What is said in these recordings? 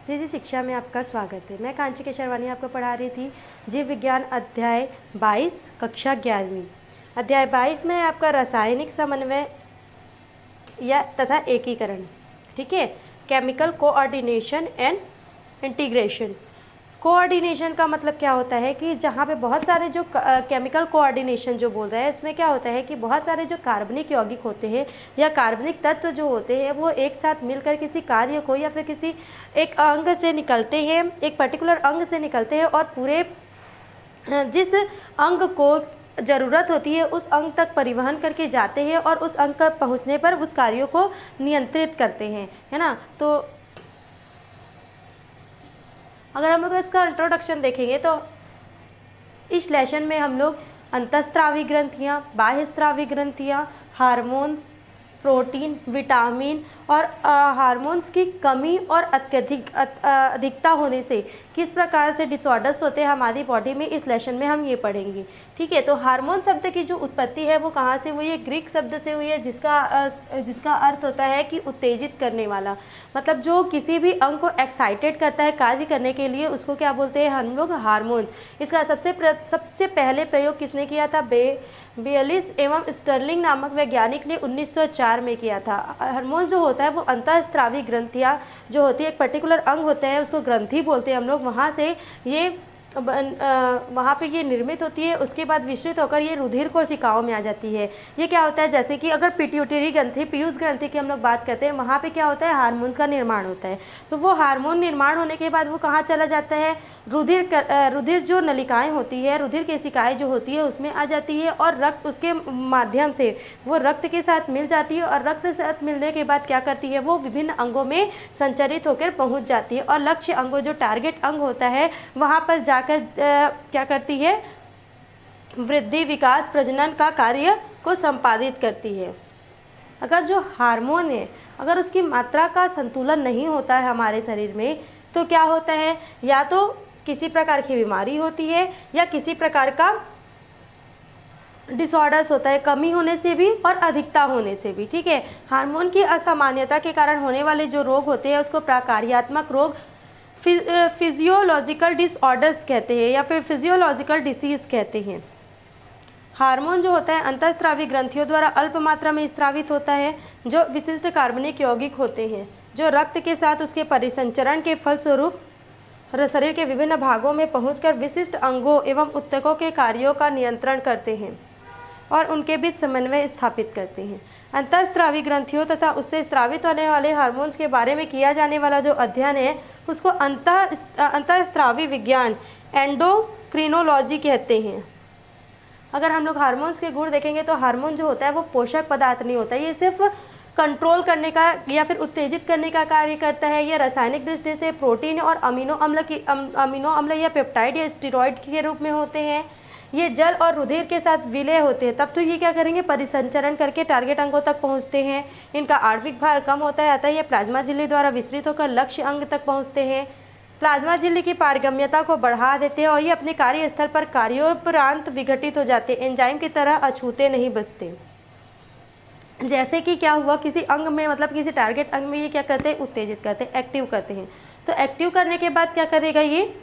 सीधी शिक्षा में आपका स्वागत है। मैं कांची केशरवानी आपको पढ़ा रही थी जीव विज्ञान अध्याय 22 कक्षा 11वीं। अध्याय 22 में आपका रासायनिक समन्वय या तथा एकीकरण, ठीक है, chemical coordination and integration. Coordination का मतलब क्या होता है कि जहाँ पे बहुत सारे जो केमिकल कोऑर्डिनेशन जो बोल रहे हैं, इसमें क्या होता है कि बहुत सारे जो कार्बनिक यौगिक होते हैं या कार्बनिक तत्व जो होते हैं वो एक साथ मिलकर किसी कार्य को या फिर किसी एक अंग से निकलते हैं, एक पर्टिकुलर अंग से निकलते हैं और पूरे जिस अंग को ज़रूरत होती है उस अंग तक परिवहन करके जाते हैं और उस अंग तक पहुँचने पर उस कार्यों को नियंत्रित करते हैं, है ना। तो अगर हम लोग इसका इंट्रोडक्शन देखेंगे तो इस लेसन में हम लोग अंतःस्रावी ग्रंथियाँ, बाह्यस्रावी ग्रंथियाँ, हार्मोन्स, प्रोटीन, विटामिन और हार्मोन्स की कमी और अधिकता होने से किस प्रकार से डिसऑर्डर्स होते हैं हमारी बॉडी में, इस लेसन में हम ये पढ़ेंगे, ठीक है। तो हार्मोन शब्द की जो उत्पत्ति है वो कहाँ से हुई है? ग्रीक शब्द से हुई है, जिसका अर्थ होता है कि उत्तेजित करने वाला। मतलब जो किसी भी अंग को एक्साइटेड करता है कार्य करने के लिए, उसको क्या बोलते हैं हम लोग? हार्मोन्स। इसका सबसे पहले प्रयोग किसने किया था? बेयलिस एवं स्टर्लिंग नामक वैज्ञानिक ने 1904 में किया था। हार्मोन्स जो होता है वो अंतःस्रावी ग्रंथियाँ जो होती है, एक पर्टिकुलर अंग होते हैं उसको ग्रंथि बोलते हैं हम लोग, वहाँ से ये वहाँ पे ये निर्मित होती है, उसके बाद विस्तृत होकर ये रुधिर कोशिकाओं में आ जाती है। ये क्या होता है, जैसे कि अगर पिट्यूटरी ग्रंथि, पीयूष ग्रंथि की हम लोग बात करते हैं, वहाँ पे क्या होता है? हार्मोन्स का निर्माण होता है। तो वो हार्मोन निर्माण होने के बाद वो कहाँ चला जाता है? रुधिर जो नलिकाएं होती है, रुधिर केशिकाएं जो होती है उसमें आ जाती है और रक्त उसके माध्यम से वो रक्त के साथ मिल जाती है और रक्त के साथ मिलने के बाद क्या करती है? वो विभिन्न अंगों में संचरित होकर पहुँच जाती है और लक्ष्य अंगों जो टारगेट अंग होता है वहाँ पर जाकर क्या करती है? वृद्धि, विकास, प्रजनन का कार्य को संपादित करती है। अगर जो हार्मोन है, अगर उसकी मात्रा का संतुलन नहीं होता है हमारे शरीर में, तो क्या होता है? या तो किसी प्रकार की बीमारी होती है या किसी प्रकार का डिसऑर्डर्स होता है, कमी होने से भी और अधिकता होने से भी, ठीक है। हार्मोन की असामान्यता के कारण होने वाले जो रोग होते हैं उसको प्रकार्यात्मक रोग, फिजियोलॉजिकल डिसऑर्डर्स कहते हैं या फिर फिजियोलॉजिकल डिसीज कहते हैं। हार्मोन जो होता है अंतःस्रावी ग्रंथियों द्वारा अल्प मात्रा में स्रावित होता है, जो विशिष्ट कार्बनिक यौगिक होते हैं, जो रक्त के साथ उसके परिसंचरण के फलस्वरूप शरीर के विभिन्न भागों में पहुंचकर विशिष्ट अंगों एवं ऊतकों के कार्यों का नियंत्रण करते हैं और उनके बीच समन्वय स्थापित करते हैं। अंतःस्रावी ग्रंथियों तथा उससे स्रावित होने वाले हार्मोन्स के बारे में किया जाने वाला जो अध्ययन है उसको अंतःस्रावी विज्ञान, एंडोक्रिनोलॉजी कहते हैं। अगर हम लोग हार्मोन्स के गुण देखेंगे तो हार्मोन जो होता है वो पोषक पदार्थ नहीं होता है, ये सिर्फ कंट्रोल करने का या फिर उत्तेजित करने का कार्य करता है। ये रासायनिक दृष्टि से प्रोटीन और अमीनो अम्ल या पेप्टाइड या स्टेरॉइड के रूप में होते हैं। ये जल और रुधिर के साथ विलय होते हैं, तब तो ये क्या करेंगे? परिसंचरण करके टारगेट अंगों तक पहुंचते हैं। इनका आणविक भार कम होता है, अतः ये प्लाज्मा झिल्ली द्वारा विस्तृत होकर लक्ष्य अंग तक पहुंचते हैं। प्लाज्मा झिल्ली की पारगम्यता को बढ़ा देते हैं और ये अपने कार्यस्थल पर कार्योपरांत विघटित हो जाते हैं, एंजाइम की तरह अछूते नहीं बचते। जैसे कि क्या हुआ, किसी अंग में, मतलब किसी टारगेट अंग में ये क्या करते हैं? उत्तेजित करते हैं, एक्टिव करते हैं। तो एक्टिव करने के बाद क्या करेगा? ये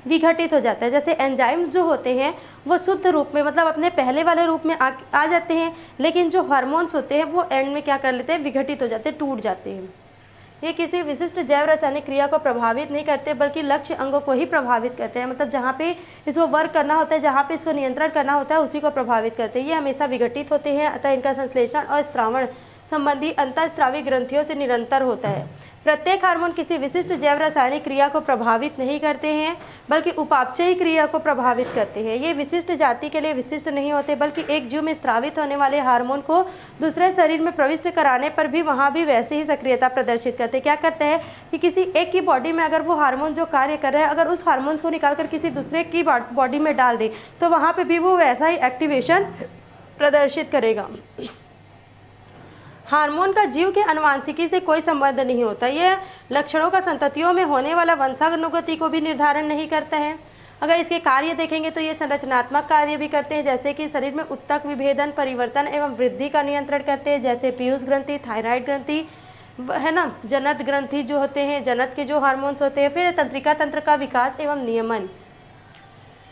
विघटित हो जाता है। जैसे एंजाइम्स जो होते हैं वो शुद्ध रूप में, मतलब अपने पहले वाले रूप में आ जाते हैं, लेकिन जो हार्मोन्स होते हैं वो एंड में क्या कर लेते हैं? विघटित हो जाते हैं, टूट जाते हैं। ये किसी विशिष्ट जैव रासायनिक क्रिया को प्रभावित नहीं करते बल्कि लक्ष्य अंगों को ही प्रभावित करते हैं। मतलब जहाँ पे इसको वर्क करना होता है, जहाँ पे इसको नियंत्रण करना होता है, उसी को प्रभावित करते हैं। ये हमेशा विघटित होते हैं, अतः इनका संश्लेषण और स्रावण संबंधी अंतःस्रावी ग्रंथियों से निरंतर होता है। प्रत्येक हार्मोन किसी विशिष्ट जैव रासायनिक क्रिया को प्रभावित नहीं करते हैं बल्कि उपापचयी क्रिया को प्रभावित करते हैं। ये विशिष्ट जाति के लिए विशिष्ट नहीं होते बल्कि एक जीव में स्रावित होने वाले हार्मोन को दूसरे शरीर में प्रविष्ट कराने पर भी वहाँ भी वैसे ही सक्रियता प्रदर्शित करते हैं। क्या करते हैं कि किसी एक की बॉडी में अगर वो हार्मोन जो कार्य कर रहा है, अगर उस हार्मोन्स को निकाल कर किसी दूसरे की बॉडी में डाल दे तो वहाँ पर भी वो वैसा ही एक्टिवेशन प्रदर्शित करेगा। हार्मोन का जीव के आनुवंशिकी से कोई संबंध नहीं होता। यह लक्षणों का संततियों में होने वाला वंशानुगति को भी निर्धारण नहीं करता है। अगर इसके कार्य देखेंगे तो ये संरचनात्मक कार्य भी करते हैं, जैसे कि शरीर में ऊतक विभेदन, परिवर्तन एवं वृद्धि का नियंत्रण करते हैं, जैसे पीयूष ग्रंथि, थायराइड ग्रंथि, है ना, जनत ग्रंथि जो होते हैं, जनत के जो हार्मोन्स होते हैं। फिर तंत्रिका तंत्र का विकास एवं नियमन,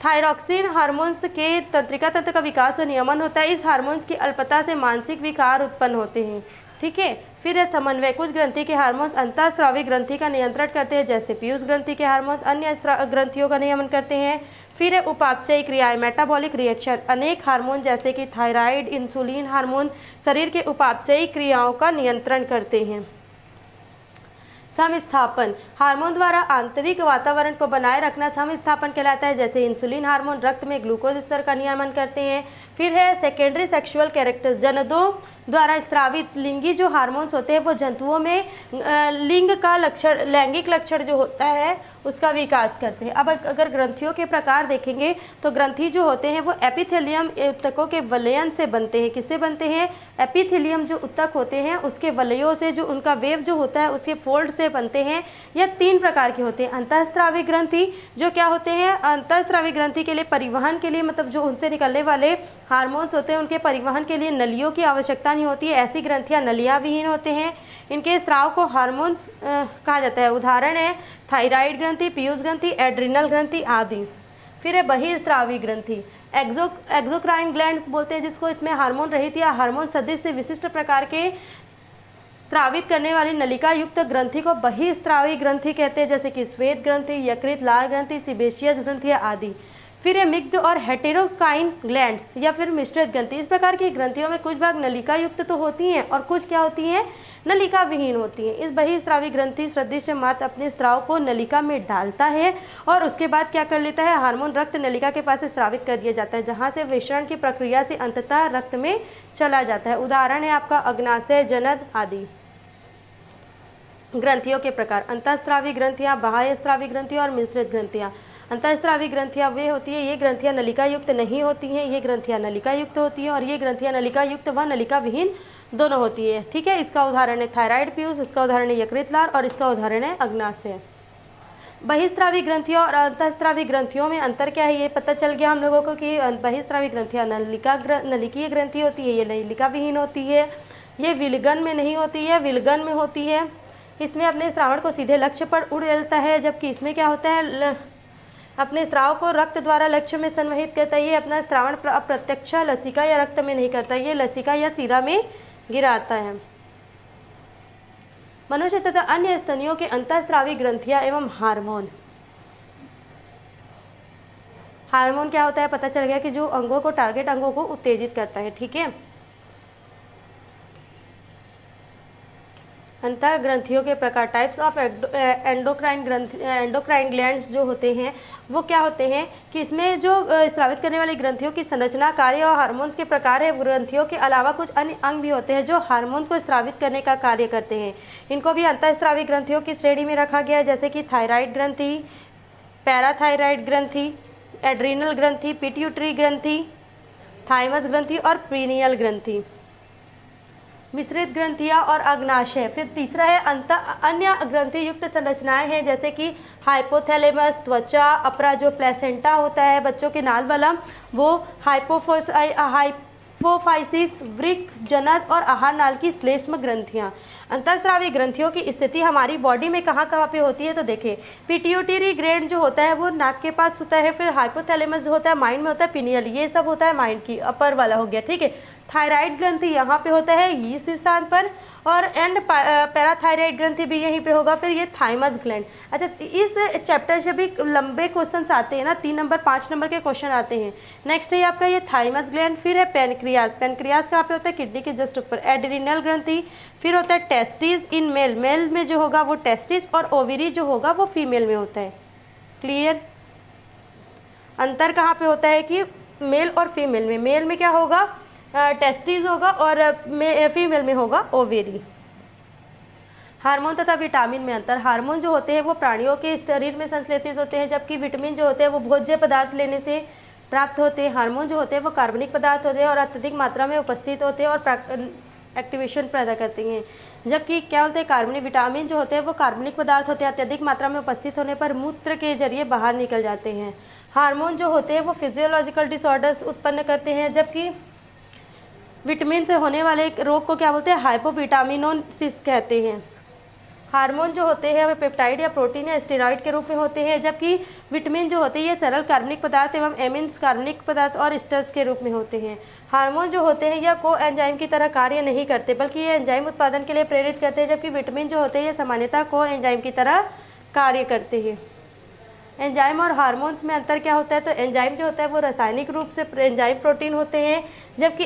थायरॉक्सिन हार्मोन्स के तंत्रिका तंत्र का विकास और नियमन होता है। इस हार्मोन्स की अल्पता से मानसिक विकार उत्पन्न होते हैं, ठीक है। फिर है समन्वय, कुछ ग्रंथि के हार्मोन्स अंतःस्रावी ग्रंथि का नियंत्रण करते हैं, जैसे पीयूष ग्रंथि के हार्मोन्स अन्य ग्रंथियों का नियमन करते हैं। फिर है उपापचयी क्रियाएं, मेटाबॉलिक रिएक्शन, अनेक हार्मोन जैसे कि थायराइड, इंसुलिन हार्मोन शरीर के उपापचयी क्रियाओं का नियंत्रण करते हैं। समस्थापन, हार्मोन द्वारा आंतरिक वातावरण को बनाए रखना समस्थापन कहलाता है, जैसे इंसुलिन हार्मोन रक्त में ग्लूकोज स्तर का नियमन करते हैं। फिर है सेकेंडरी सेक्सुअल कैरेक्टर्स, जनदों द्वारा स्रावित लिंगी जो हार्मोन्स होते हैं वो जंतुओं में लिंग का लक्षण, लैंगिक लक्षण जो होता है उसका विकास करते हैं। अब अगर ग्रंथियों के प्रकार देखेंगे तो ग्रंथि जो होते हैं वो एपिथेलियम ऊतकों के वलयन से बनते हैं। किससे बनते हैं? एपिथेलियम जो ऊतक होते हैं उसके वलयों से, जो उनका वेव जो होता है उसके फोल्ड से बनते हैं। यह 3 प्रकार के होते हैं। अंतःस्रावी ग्रंथि जो क्या होते हैं, अंतःस्रावी ग्रंथि के लिए परिवहन के लिए, मतलब जो उनसे निकलने वाले हार्मोन्स होते हैं उनके परिवहन के लिए नलियों की आवश्यकता नहीं होती है। ऐसी ग्रंथियां नलिया विहीन होते हैं। इनके स्राव को हार्मोन्स कहा जाता है। उदाहरण है थायराइड ग्रंथि, पीयूष ग्रंथि, एड्रिनल ग्रंथि आदि। फिर है बहिस्रावी ग्रंथि, एक्सोक्राइन ग्लैंड्स बोलते हैं जिसको। इसमें हार्मोन रहित या हार्मोन सदृश विशिष्ट प्रकार के स्रावित करने वाली नलिका युक्त ग्रंथि को बहिस्रावी ग्रंथि कहते हैं, जैसे कि श्वेत ग्रंथि, यकृत लाल ग्रंथि, सीबेशियस ग्रंथि आदि। फिर है मिक्स्ड और हेटेरोकाइन ग्लैंड्स या फिर मिश्रित ग्रंथि। इस प्रकार की ग्रंथियों में कुछ भाग नलिका युक्त तो होती हैं और कुछ क्या होती हैं, नलिका विहीन होती हैं। इस बहिस्रावी ग्रंथि सदृश मात्र अपने स्राव को नलिका में डालता है और उसके बाद क्या कर लेता है, हार्मोन रक्त नलिका के पास स्रावित कर दिया जाता है, जहाँ से विषरण की प्रक्रिया से अंततः रक्त में चला जाता है। उदाहरण है आपका अग्नाशय, जनद आदि। ग्रंथियों के प्रकार, अंतःस्रावी ग्रंथियां, बाह्यस्रावी ग्रंथियां और मिश्रित ग्रंथियां। अंतःस्रावी ग्रंथियां वे होती है, ये ग्रंथियां नलिका युक्त नहीं होती हैं, ये ग्रंथियां नलिका युक्त होती हैं, और ये ग्रंथियां नलिका युक्त व नलिका विहीन दोनों होती है, ठीक है। इसका उदाहरण है थायराइड, पीयूष, इसका उदाहरण है यकृत लाल और इसका उदाहरण है अग्नाशय। बहिस्रावी ग्रंथियों और अंतःस्रावी ग्रंथियों में अंतर क्या है, ये पता चल गया हम लोगों को कि बहिस्रावी ग्रंथियां नलिकीय ग्रंथि होती है, ये नलिका विहीन होती है, ये विलगन में नहीं होती है, विलगन में होती है। इसमें अपने स्रावण को सीधे लक्ष्य पर उड़ लेता है, जबकि इसमें क्या होता है, अपने स्राव को रक्त द्वारा लक्ष्य में संवहित करता है। ये अपना स्रावण अप्रत्यक्ष लसिका या रक्त में नहीं करता, ये लसिका या सीरा में गिराता है। मनुष्य तथा अन्य स्तनियों के अंतःस्रावी ग्रंथियां एवं हार्मोन। हार्मोन क्या होता है, पता चल गया कि जो अंगों को, टारगेट अंगों को उत्तेजित करता है, ठीक है। अंतः ग्रंथियों के प्रकार, टाइप्स ऑफ एंडोक्राइन ग्लैंड्स जो होते हैं वो क्या होते हैं कि इसमें जो स्रावित करने वाली ग्रंथियों की संरचना, कार्य और हार्मोन्स के प्रकार है। ग्रंथियों के अलावा कुछ अन्य अंग भी होते हैं जो हार्मोन को स्रावित करने का कार्य करते हैं। इनको भी अंतःस्रावी ग्रंथियों की श्रेणी में रखा गया है, जैसे कि थायराइड ग्रंथि, पैराथायराइड ग्रंथि, एड्रिनल ग्रंथि, पिट्यूटरी ग्रंथि, थाइमस ग्रंथि और प्रीनियल ग्रंथि। मिश्रित ग्रंथियां और अग्नाशय। फिर तीसरा है अन्य ग्रंथि युक्त संरचनाएं हैं, जैसे कि हाइपोथैलेमस, त्वचा, अपरा जो प्लेसेंटा होता है बच्चों के नाल वाला, वो हाइपोफाइसिस, वृक्क, जनन और आहार नाल की श्लेष्म ग्रंथियां। अंतःस्रावी ग्रंथियों की स्थिति हमारी बॉडी में कहाँ कहाँ पे होती है, तो देखें पिट्यूटरी ग्लैंड जो होता है वो नाक के पास होता है, फिर हाइपोथैलेमस जो होता है माइंड में होता है, पिनियल, ये सब होता है माइंड की अपर वाला हो गया, ठीक है। थायराइड ग्रंथि यहाँ पे होता है इस स्थान पर, और एंड पैराथायराइड ग्रंथि भी यहीं पे होगा। फिर ये थाइमस ग्लैंड। अच्छा, इस चैप्टर से भी लंबे क्वेश्चंस आते हैं ना, 3 नंबर 5 नंबर के क्वेश्चन आते हैं। नेक्स्ट है आपका ये थाइमस ग्लैंड। फिर है पेनक्रियाज। पेनक्रियाज कहाँ पे होता है, किडनी के जस्ट ऊपर। एड्रिनल ग्रंथि। फिर होता है टेस्टिस इन मेल, मेल में जो होगा वो टेस्टिस, और ओवरी जो होगा वो फीमेल में होता है। क्लियर? अंतर कहाँ पे होता है कि मेल और फीमेल में, मेल में क्या होगा, टेस्टिस होगा, और फीमेल में होगा ओवेरी। हार्मोन तथा विटामिन में अंतर। हार्मोन जो होते हैं वो प्राणियों के शरीर में संश्लेषित होते हैं, जबकि विटामिन जो होते हैं वो भोज्य पदार्थ लेने से प्राप्त होते हैं। हार्मोन जो होते हैं वो कार्बनिक पदार्थ होते हैं और अत्यधिक मात्रा में उपस्थित होते हैं और एक्टिवेशन पैदा करते हैं, जबकि क्या होते हैं, कार्बनिक विटामिन जो होते हैं वो कार्बनिक पदार्थ होते हैं, अत्यधिक मात्रा में उपस्थित होने पर मूत्र के जरिए बाहर निकल जाते हैं। हार्मोन जो होते हैं वो फिजियोलॉजिकल डिसऑर्डर्स उत्पन्न करते हैं, जबकि विटामिन से होने वाले रोग को क्या बोलते हैं, हाइपोविटामिनोसिस कहते हैं। हार्मोन जो होते हैं वे पेप्टाइड या प्रोटीन या स्टेरॉइड के रूप में होते हैं, जबकि विटामिन जो होते हैं ये सरल कार्बनिक पदार्थ एवं एमिन्स कार्बनिक पदार्थ और एस्टर्स के रूप में होते हैं। हार्मोन जो होते हैं यह को एंजाइम की तरह कार्य नहीं करते, बल्कि ये एंजाइम उत्पादन के लिए प्रेरित करते हैं, जबकि विटामिन जो होते हैं ये सामान्यतः को एंजाइम की तरह कार्य करते हैं। एंजाइम और हार्मोन्स में अंतर क्या होता है? तो एंजाइम जो होता है वो रासायनिक रूप से एंजाइम प्रोटीन होते हैं, जबकि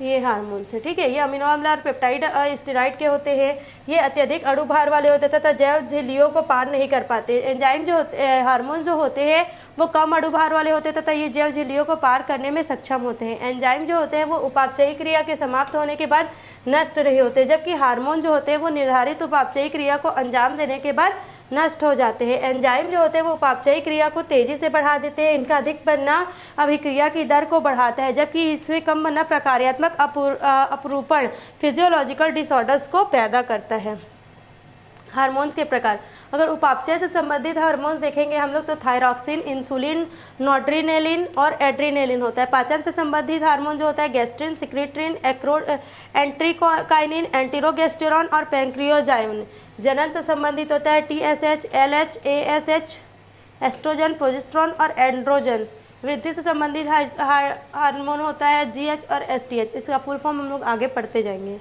ये हार्मोन्स है, ठीक है। ये अमीनो अम्ल और पेप्टाइड स्टेरॉइड के होते हैं। ये अत्यधिक अणु भार वाले होते हैं तथा जैव झिल्लियों को पार नहीं कर पाते। एंजाइम जो होते हार्मोन जो होते हैं वो कम अणु भार वाले होते हैं तथा ये जैव झिल्लियों को पार करने में सक्षम होते हैं। एंजाइम जो होते हैं वो उपापचयी क्रिया के समाप्त होने के बाद नष्ट नहीं होते, जबकि हार्मोन जो होते हैं वो निर्धारित उपापचयी क्रिया को अंजाम देने के बाद नष्ट हो जाते हैं। एंजाइम जो होते हैं वो उपापचयी क्रिया को तेजी से बढ़ा देते हैं। इनका अधिक बनना अभिक्रिया की दर को बढ़ाता है, जबकि इसमें कम बनना प्रकार्यात्मक अपरूपण फिजियोलॉजिकल डिसऑर्डर्स को पैदा करता है। हार्मोन्स के प्रकार, अगर उपापचय से संबंधित हार्मोन्स देखेंगे हम लोग तो थायरॉक्सिन, इंसुलिन, नोड्रिनेलिन और एड्रीनेलिन होता है। पाचन से संबंधित हार्मोन जो होता है गैस्ट्रिन, सिक्रेट्रिन, एंट्रिकाइनिन, एंटीरोगेस्टेरॉन और पैंक्रियोजाइन। जनन से संबंधित होता है TSH, LH, ASH, oestrogen, progesterone और एंड्रोजन। वृद्धि से संबंधित हार्मोन होता है GH और STH। इसका फुल फॉर्म हम लोग आगे पढ़ते जाएंगे।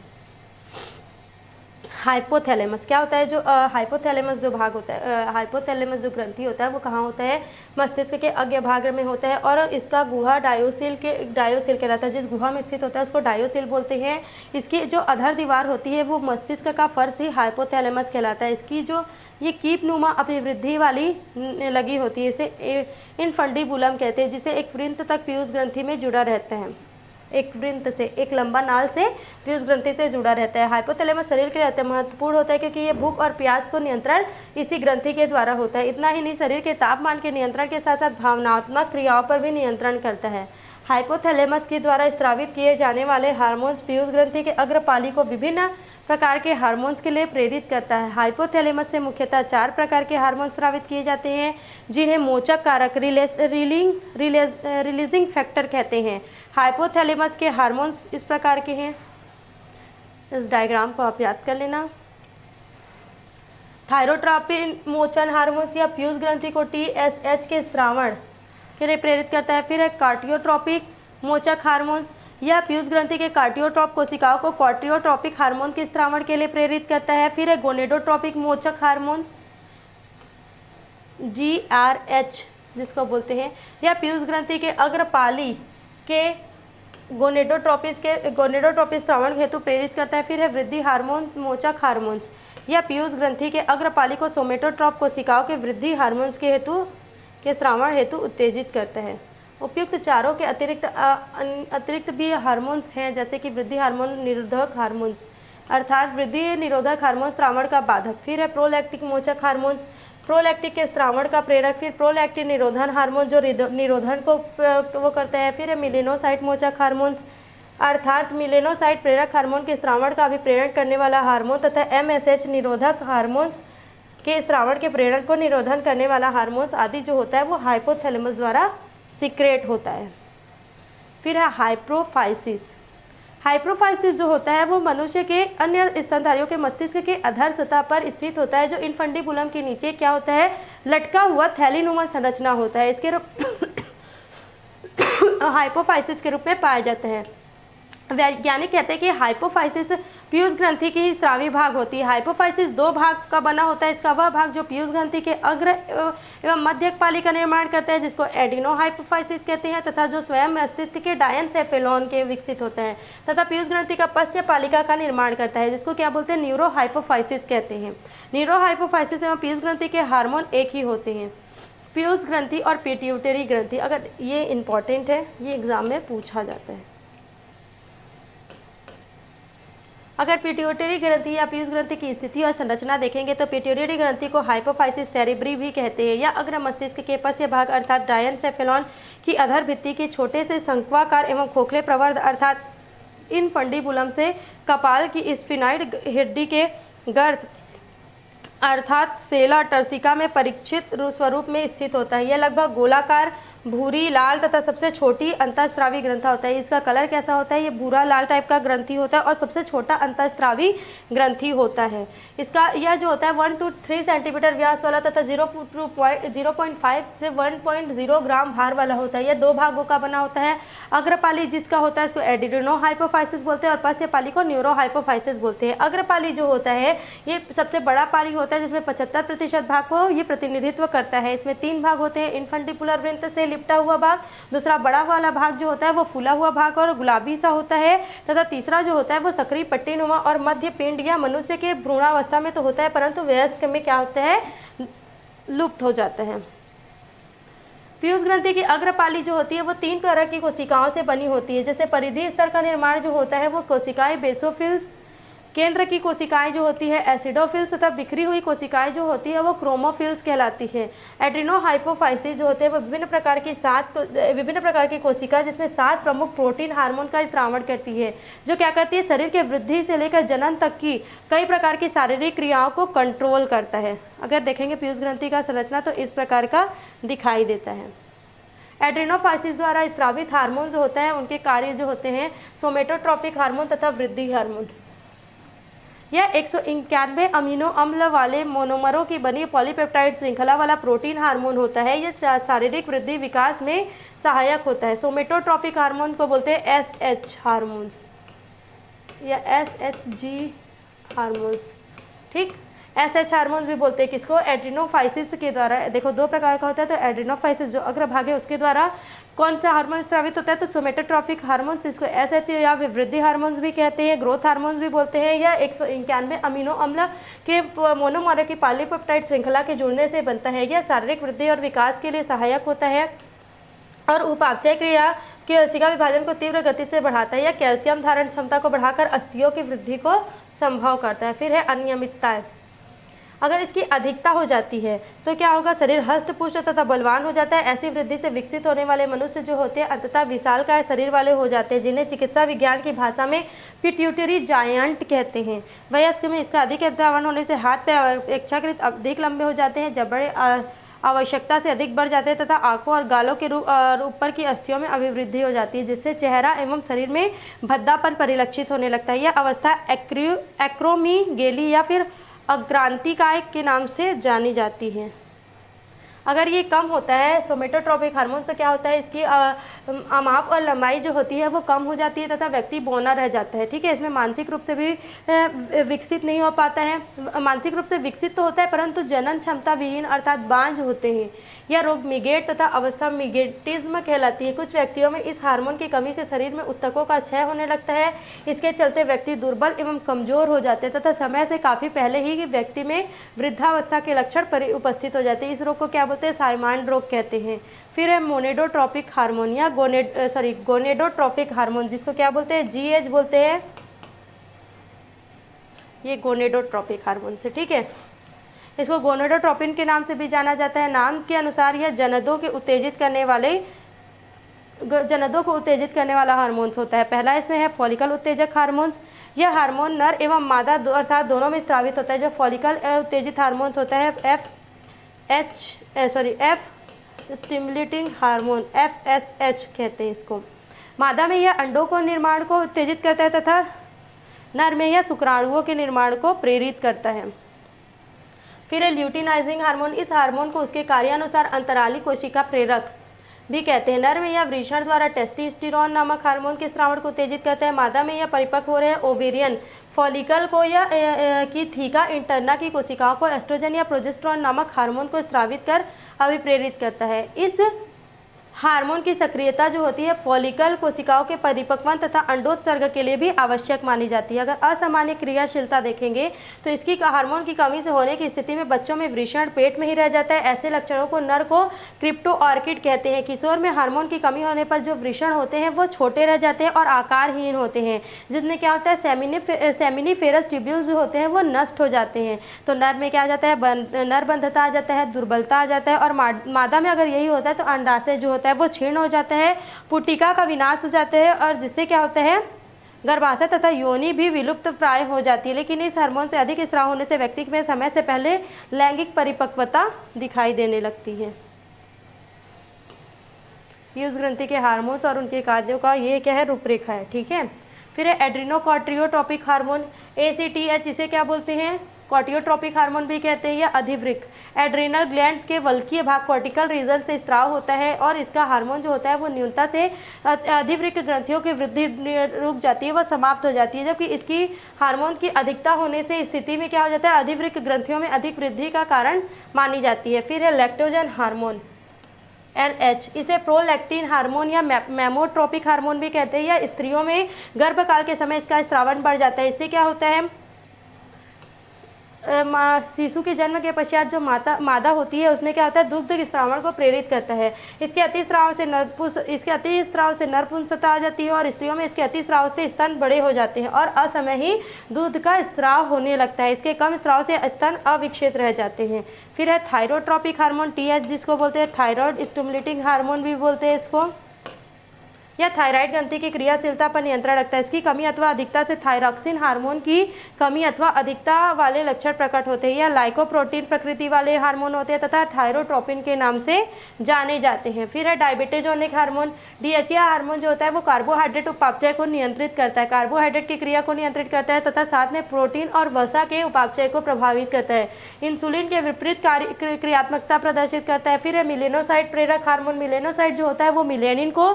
हाइपोथैलेमस क्या होता है? जो हाइपोथैलेमस जो भाग होता है, हाइपोथैलेमस जो ग्रंथि होता है वो कहाँ होता है? मस्तिष्क के अग्र भाग में होता है और इसका गुहा डायोसिल कहलाता है। जिस गुहा में स्थित होता है उसको डायोसिल बोलते हैं। इसकी जो अधर दीवार होती है वो मस्तिष्क का फर्श ही हाइपोथैलेमस कहलाता है। इसकी जो ये कीपनुमा अभिवृद्धि वाली लगी होती है, इसे इनफंडिबुलम कहते हैं, जिसे एक वृंत तक पीयूष ग्रंथि में जुड़ा रहता है। एक वृंत से, एक लंबा नाल से पीयूष ग्रंथि से जुड़ा रहता है। हाइपोथैलेमस शरीर के लिए महत्वपूर्ण होता है क्योंकि ये भूख और प्यास को नियंत्रण इसी ग्रंथि के द्वारा होता है। इतना ही नहीं, शरीर के तापमान के नियंत्रण के साथ साथ भावनात्मक क्रियाओं पर भी नियंत्रण करता है। हाइपोथैलेमस के द्वारा स्रावित किए जाने वाले हार्मोन्स पीयूष ग्रंथि के अग्रपाली को विभिन्न प्रकार के हार्मोन्स के लिए प्रेरित करता है। हाइपोथैलेमस से मुख्यतः 4 प्रकार के हार्मोन स्रावित किए जाते हैं, जिन्हें मोचक कारक रिलीजिंग फैक्टर कहते हैं। हाइपोथैलेमस के हार्मोन्स इस प्रकार के हैं, इस डायग्राम को आप याद कर लेना। थायरोट्रोपिन मोचन हार्मोन्स या पीयूष ग्रंथि को TSH के स्रावण के लिए प्रेरित करता है। फिर है कार्टियोट्रोपिक मोचक हार्मोन्स या पीयूष ग्रंथि के कार्टियोट्रोप कोशिकाओं को कार्टियोट्रोपिक हार्मोन के स्रावण के लिए प्रेरित करता है। फिर है गोनेडोट्रोपिक मोचक हार्मोन्स GRH जिसको बोलते हैं, या पीयूष ग्रंथि के अग्रपाली के गोनेडोट्रोपिक स्रावण हेतु प्रेरित करता है। फिर है वृद्धि हार्मोन मोचक हार्मोन्स या पीयूष ग्रंथि के अग्रपाली को सोमेटोट्रोप कोशिकाओं के वृद्धि हार्मोन्स के स्रावण हेतु उत्तेजित करता है। उपयुक्त चारों के अतिरिक्त भी हार्मोन्स हैं, जैसे कि वृद्धि हार्मोन निरोधक हार्मोन्स अर्थात वृद्धि निरोधक हार्मोन स्रावण का बाधक। फिर है प्रोलैक्टिक मोचक हार्मोन्स, प्रोलैक्टिक के स्रावण का प्रेरक। फिर प्रोलैक्टिन निरोधन हार्मोन जो निरोधन को वो करता है। फिर है मिलेनोसाइट मोचक हार्मोन्स अर्थात मिलेनोसाइट प्रेरक हार्मोन के स्रावण का अभिप्रेरण करने वाला हार्मोन तथा MSH निरोधक हार्मोन्स के स्रावण के प्रेरण को निरोधन करने वाला हार्मोन्स आदि जो होता है वो हाइपोथैलेमस द्वारा सीक्रेट होता है। फिर है हाइपोफाइसिस। हाइपोफाइसिस जो होता है वो मनुष्य के अन्य स्तनधारियों के मस्तिष्क के अधर सतह पर स्थित होता है, जो इनफंडिबुलम के नीचे क्या होता है, लटका हुआ थैलीनुमा संरचना होता है। इसके हाइपोफाइसिस के रूप में पाया जाता है। वैज्ञानिक कहते हैं कि हाइपोफाइसिस पीयूष ग्रंथि की ही स्रावी भाग होती है। हाइपोफाइसिस 2 भाग का बना होता है। इसका वह भाग जो पीयूष ग्रंथि के अग्र एवं मध्यक पाली का निर्माण करता है, जिसको एडिनो हाइपोफाइसिस कहते हैं, तथा जो स्वयं मस्तिष्क के डायनसेफेलॉन के विकसित होता है, तथा पीयूष ग्रंथि का पश्च पालिका का निर्माण करता है, जिसको क्या बोलते हैं, न्यूरो हाइपोफाइसिस कहते हैं। न्यूरो हाइपोफाइसिस एवं पीयूष ग्रंथि के हार्मोन एक ही होते हैं, पीयूष ग्रंथि और पिट्यूटरी ग्रंथि। अगर ये इंपॉर्टेंट है, ये एग्जाम में पूछा जाता है। अगर पिट्यूटरी ग्रंथि या पीयूष ग्रंथि की स्थिति और संरचना देखेंगे तो पिट्यूटरी ग्रंथि को हाइपोफाइसिस सेरेब्री भी कहते हैं, या अग्र मस्तिष्क के पश्च भाग अर्थात डायनसेफेलॉन की अधर भित्ति के छोटे से शंक्वाकार एवं खोखले प्रवर्ध अर्थात इनफंडिबुलम से कपाल की स्फिनाइड हड्डी के गर्त अर्थात सेला टर्सिका में परीक्षित स्वरूप में स्थित होता है। यह लगभग गोलाकार, भूरी, लाल तथा सबसे छोटी अंतःस्रावी ग्रंथा होता है। इसका कलर कैसा होता है? ये भूरा लाल टाइप का ग्रंथि होता है और सबसे छोटा अंतःस्रावी ग्रंथि होता है। इसका यह जो होता है 1 to 3 सेंटीमीटर व्यास वाला तथा 0.5 से 1.0 ग्राम भार वाला होता है। यह 2 भागों का बना होता है। अग्रपाली जिसका होता है इसको एड्रेनोहाइपोफाइसिस बोलते हैं और पश्च पाली को न्यूरोहाइपोफाइसिस बोलते हैं। अग्रपाली जो होता है ये सबसे बड़ा पाली होता है जिसमें 75% भाग को ये प्रतिनिधित्व करता है। इसमें 3 भाग होते हैं, इन्फंटिपुलर वृंत से लिपटा हुआ भाग, दूसरा बड़ा वाला भाग जो होता है वो फूला हुआ भाग और गुलाबी सा होता है, तथा तीसरा जो होता है वो सक्रिय पट्टीनुमा और मध्य पिंड या मनुष्य के भ्रूणावस्था में तो होता है परंतु वयस्क में क्या होता है? लुप्त हो जाता है। पीयूष ग्रंथि की अग्रपाली जो होती है वो 3 तरह की कोशिकाओं से बनी होती है। जैसे परिधि स्तर का निर्माण जो होता है वो कोशिकाएं बेसोफिल्स, केंद्र की कोशिकाएं जो होती है एसिडोफिल्स तथा बिखरी हुई कोशिकाएं जो होती है वो क्रोमोफिल्स कहलाती है। एड्रेनोहाइपोफाइसिस जो होते हैं वो विभिन्न प्रकार की कोशिका जिसमें 7 प्रमुख प्रोटीन हार्मोन का स्रावण करती है, जो क्या करती है? शरीर के वृद्धि से लेकर जनन तक की कई प्रकार की शारीरिक क्रियाओं को कंट्रोल करता है। अगर देखेंगे पीयूष ग्रंथि का संरचना तो इस प्रकार का दिखाई देता है। एड्रेनोफाइसिस द्वारा स्रावित हार्मोन जो होते हैं उनके कार्य जो होते हैं सोमेटोट्रोपिक हार्मोन तथा वृद्धि हार्मोन। यह 191 अमीनो अम्ल वाले मोनोमरों की बनी पॉलीपेप्टाइड श्रृंखला वाला प्रोटीन हार्मोन होता है। यह शारीरिक वृद्धि विकास में सहायक होता है। सोमेटोट्रोपिक हार्मोन को बोलते हैं SH हार्मोन्स या SHG हार्मोन्स। ठीक, SH हार्मोन्स भी बोलते हैं किसको? एड्रेनोफाइसिस के द्वारा। देखो 2 प्रकार का होता है, तो एड्रेनोफाइसिस जो अग्रभाग है उसके द्वारा कौन सा हार्मोन स्रावित होता है? तो सोमेटोट्रोपिक हार्मोन्स, इसको SH या वृद्धि हार्मोन्स भी कहते हैं, ग्रोथ हार्मोन्स भी बोलते हैं। यह 191 अमीनो अम्ल के मोनोमर की पॉलीपेप्टाइड श्रृंखला के जुड़ने से बनता है। यह शारीरिक वृद्धि और विकास के लिए सहायक होता है और उपापचय क्रिया के कोशिका विभाजन को तीव्र गति से बढ़ाता है। यह कैल्शियम धारण क्षमता को बढ़ाकर अस्थियों की वृद्धि को संभव करता है। फिर है अनियमितताएं। अगर इसकी अधिकता हो जाती है तो क्या होगा? शरीर हष्ट पुष्ट तथा बलवान हो जाता है। ऐसी वृद्धि से विकसित होने वाले मनुष्य जो होते हैं अंततः विशालकाय शरीर वाले हो जाते हैं, जिन्हें चिकित्सा विज्ञान की भाषा में पिट्यूटरी जायंट कहते हैं। वयस्क में इसका अधिक धावण होने से हाथ पैर अपेक्षाकृत अधिक लंबे हो जाते हैं, जबड़े आवश्यकता से अधिक बढ़ जाते हैं तथा आंखों और गालों के ऊपर की अस्थियों में अभिवृद्धि हो जाती है, जिससे चेहरा एवं शरीर में भद्दापन परिलक्षित होने लगता है। यह अवस्था एक्रोमीगेली या फिर अक्रांतिकाय के नाम से जानी जाती है। अगर ये कम होता है सोमेटोट्रोपिक हार्मोन तो क्या होता है? इसकी माप और लंबाई जो होती है वो कम हो जाती है तथा व्यक्ति बौना रह जाता है। ठीक है, इसमें मानसिक रूप से भी विकसित नहीं हो पाता है। मानसिक रूप से विकसित तो होता है परंतु जनन क्षमता विहीन अर्थात बांझ होते हैं। यह रोग मिगेट तथा अवस्था मिगेटिज्म कहलाती है। कुछ व्यक्तियों में इस हार्मोन की कमी से शरीर में उत्तकों का क्षय होने लगता है। इसके चलते व्यक्ति दुर्बल एवं कमजोर हो जाते हैं तथा समय से काफ़ी पहले ही व्यक्ति में वृद्धावस्था के लक्षण उपस्थित हो जाते हैं। इस रोग को क्या बोलते हैं? साइमांड रोग कहते हैं। फिर है मोनेडोट्रोपिक हार्मोन या गोनेडोट्रोपिक हार्मोन, जिसको क्या बोलते हैं? GH बोलते हैं। ये गोनेडोट्रोपिक हार्मोन से, ठीक है, इसको गोनेडोट्रोपिन के नाम से भी जाना जाता है। नाम के अनुसार यह जननों को उत्तेजित करने वाला हार्मोन्स होता है। पहला इसमें है फॉलिकल उत्तेजक हार्मोन्स। यह हार्मोन नर एवं मादा अर्थात दोनों में स्रावित होता है। जो फॉलिकल उत्तेजित हार्मोन्स होता है F स्टिमुलेटिंग हार्मोन FSH कहते हैं इसको। मादा में यह अंडों को निर्माण को उत्तेजित करता है तथा नर में यह शुक्राणुओं के निर्माण को प्रेरित करता है। फिर है ल्यूटिनाइजिंग हार्मोन। इस हार्मोन को उसके कार्यानुसार अंतराली कोशिका प्रेरक भी कहते हैं। नर में यह वृषण द्वारा टेस्टोस्टेरोन नामक हार्मोन के स्रावण को उत्तेजित करता है। मादा में यह परिपक्व हो रहे ओवेरियन फॉलिकल को या की थीका इंटरना की कोशिकाओं को एस्ट्रोजन या प्रोजेस्टेरोन नामक हार्मोन को स्रावित कर अभिप्रेरित करता है। इस हार्मोन की सक्रियता जो होती है फॉलिकल कोशिकाओं के परिपक्वन तथा अंडोत्सर्ग के लिए भी आवश्यक मानी जाती है। अगर असामान्य क्रियाशीलता देखेंगे तो इसकी हार्मोन की कमी से होने की स्थिति में बच्चों में वृषण पेट में ही रह जाता है। ऐसे लक्षणों को नर को क्रिप्टो ऑर्किड कहते हैं। किशोर में हार्मोन की कमी होने पर जो वृषण होते हैं वो छोटे रह जाते हैं और आकारहीन होते हैं, जिसमें क्या होता है सेमिनिफेरस ट्यूब्यूल्स जो होते हैं वो नष्ट हो जाते हैं। तो नर में क्या आ जाता है? नरबंधता आ जाता है, दुर्बलता आ जाता है। और मादा में अगर यही होता है तो अंडाशय जो होता है वो क्षीण हो जाता है, पुटिका का विनाश हो जाता है और जिससे क्या होता है? गर्भाशय तथा योनि भी विलुप्त प्राय हो जाती है, लेकिन इस हार्मोन से अधिक स्राव होने से व्यक्ति में समय से पहले लैंगिक परिपक्वता दिखाई देने लगती है। पीयूष ग्रंथि के हार्मोन्स और उनके कार्यों का ये क्या है, रूपरेखा है। ठीक है, फिर है एड्रीनोकॉर्टियोट्रोपिक हार्मोन ACTH, इसे क्या बोलते हैं, कॉर्टियोट्रोपिक हार्मोन भी कहते हैं या अधिवृक्क। एड्रीनल ग्लैंड्स के वल्कीय भाग कॉर्टिकल रीजन से स्त्राव होता है और इसका हार्मोन जो होता है वो न्यूनता से अधिवृक्क ग्रंथियों की वृद्धि रुक जाती है, वह समाप्त हो जाती है, जबकि इसकी हार्मोन की अधिकता होने से स्थिति में क्या हो जाता है, अधिवृक्क ग्रंथियों में अधिक वृद्धि का कारण मानी जाती है। फिर है लैक्टोजन हार्मोन LH, इसे प्रोलैक्टिन हार्मोन या मेमोट्रोपिक हार्मोन भी कहते हैं, या स्त्रियों में गर्भकाल के समय इसका स्रावन बढ़ जाता है। इससे क्या होता है, शिशु के जन्म के पश्चात जो मादा होती है उसमें क्या होता है, दुग्ध स्रावण को प्रेरित करता है। इसके अतिस्राव से नरपुंसकता आ जाती है और स्त्रियों में इसके अतिस्राव से स्तन बड़े हो जाते हैं और असमय ही दूध का स्राव होने लगता है। इसके कम स्राव से स्तन अविक्षित रह जाते हैं। फिर है थायरोट्रोपिक हार्मोन TH, जिसको बोलते हैं थायराइड स्टिमुलेटिंग हार्मोन भी बोलते हैं इसको, यह थायराइड ग्रंथि की क्रियाशीलता पर नियंत्रण रखता है। इसकी कमी अथवा अधिकता से थायरॉक्सिन हार्मोन की कमी अथवा अधिकता वाले लक्षण प्रकट होते हैं। यह लाइकोप्रोटीन प्रकृति वाले हार्मोन होते हैं तथा थायरोट्रोपिन के नाम से जाने जाते हैं। फिर है डायबिटेजोनिक हार्मोन DHA हार्मोन जो होता है वो कार्बोहाइड्रेट उपापचय को नियंत्रित करता है, कार्बोहाइड्रेट की क्रिया को नियंत्रित करता है तथा साथ में प्रोटीन और वसा के उपापचय को प्रभावित करता है। इंसुलिन के विपरीत क्रियात्मकता प्रदर्शित करता है। फिर है मिलेनोसाइट प्रेरक हार्मोन, मिलेनोसाइट जो होता है वो मिलेनिन को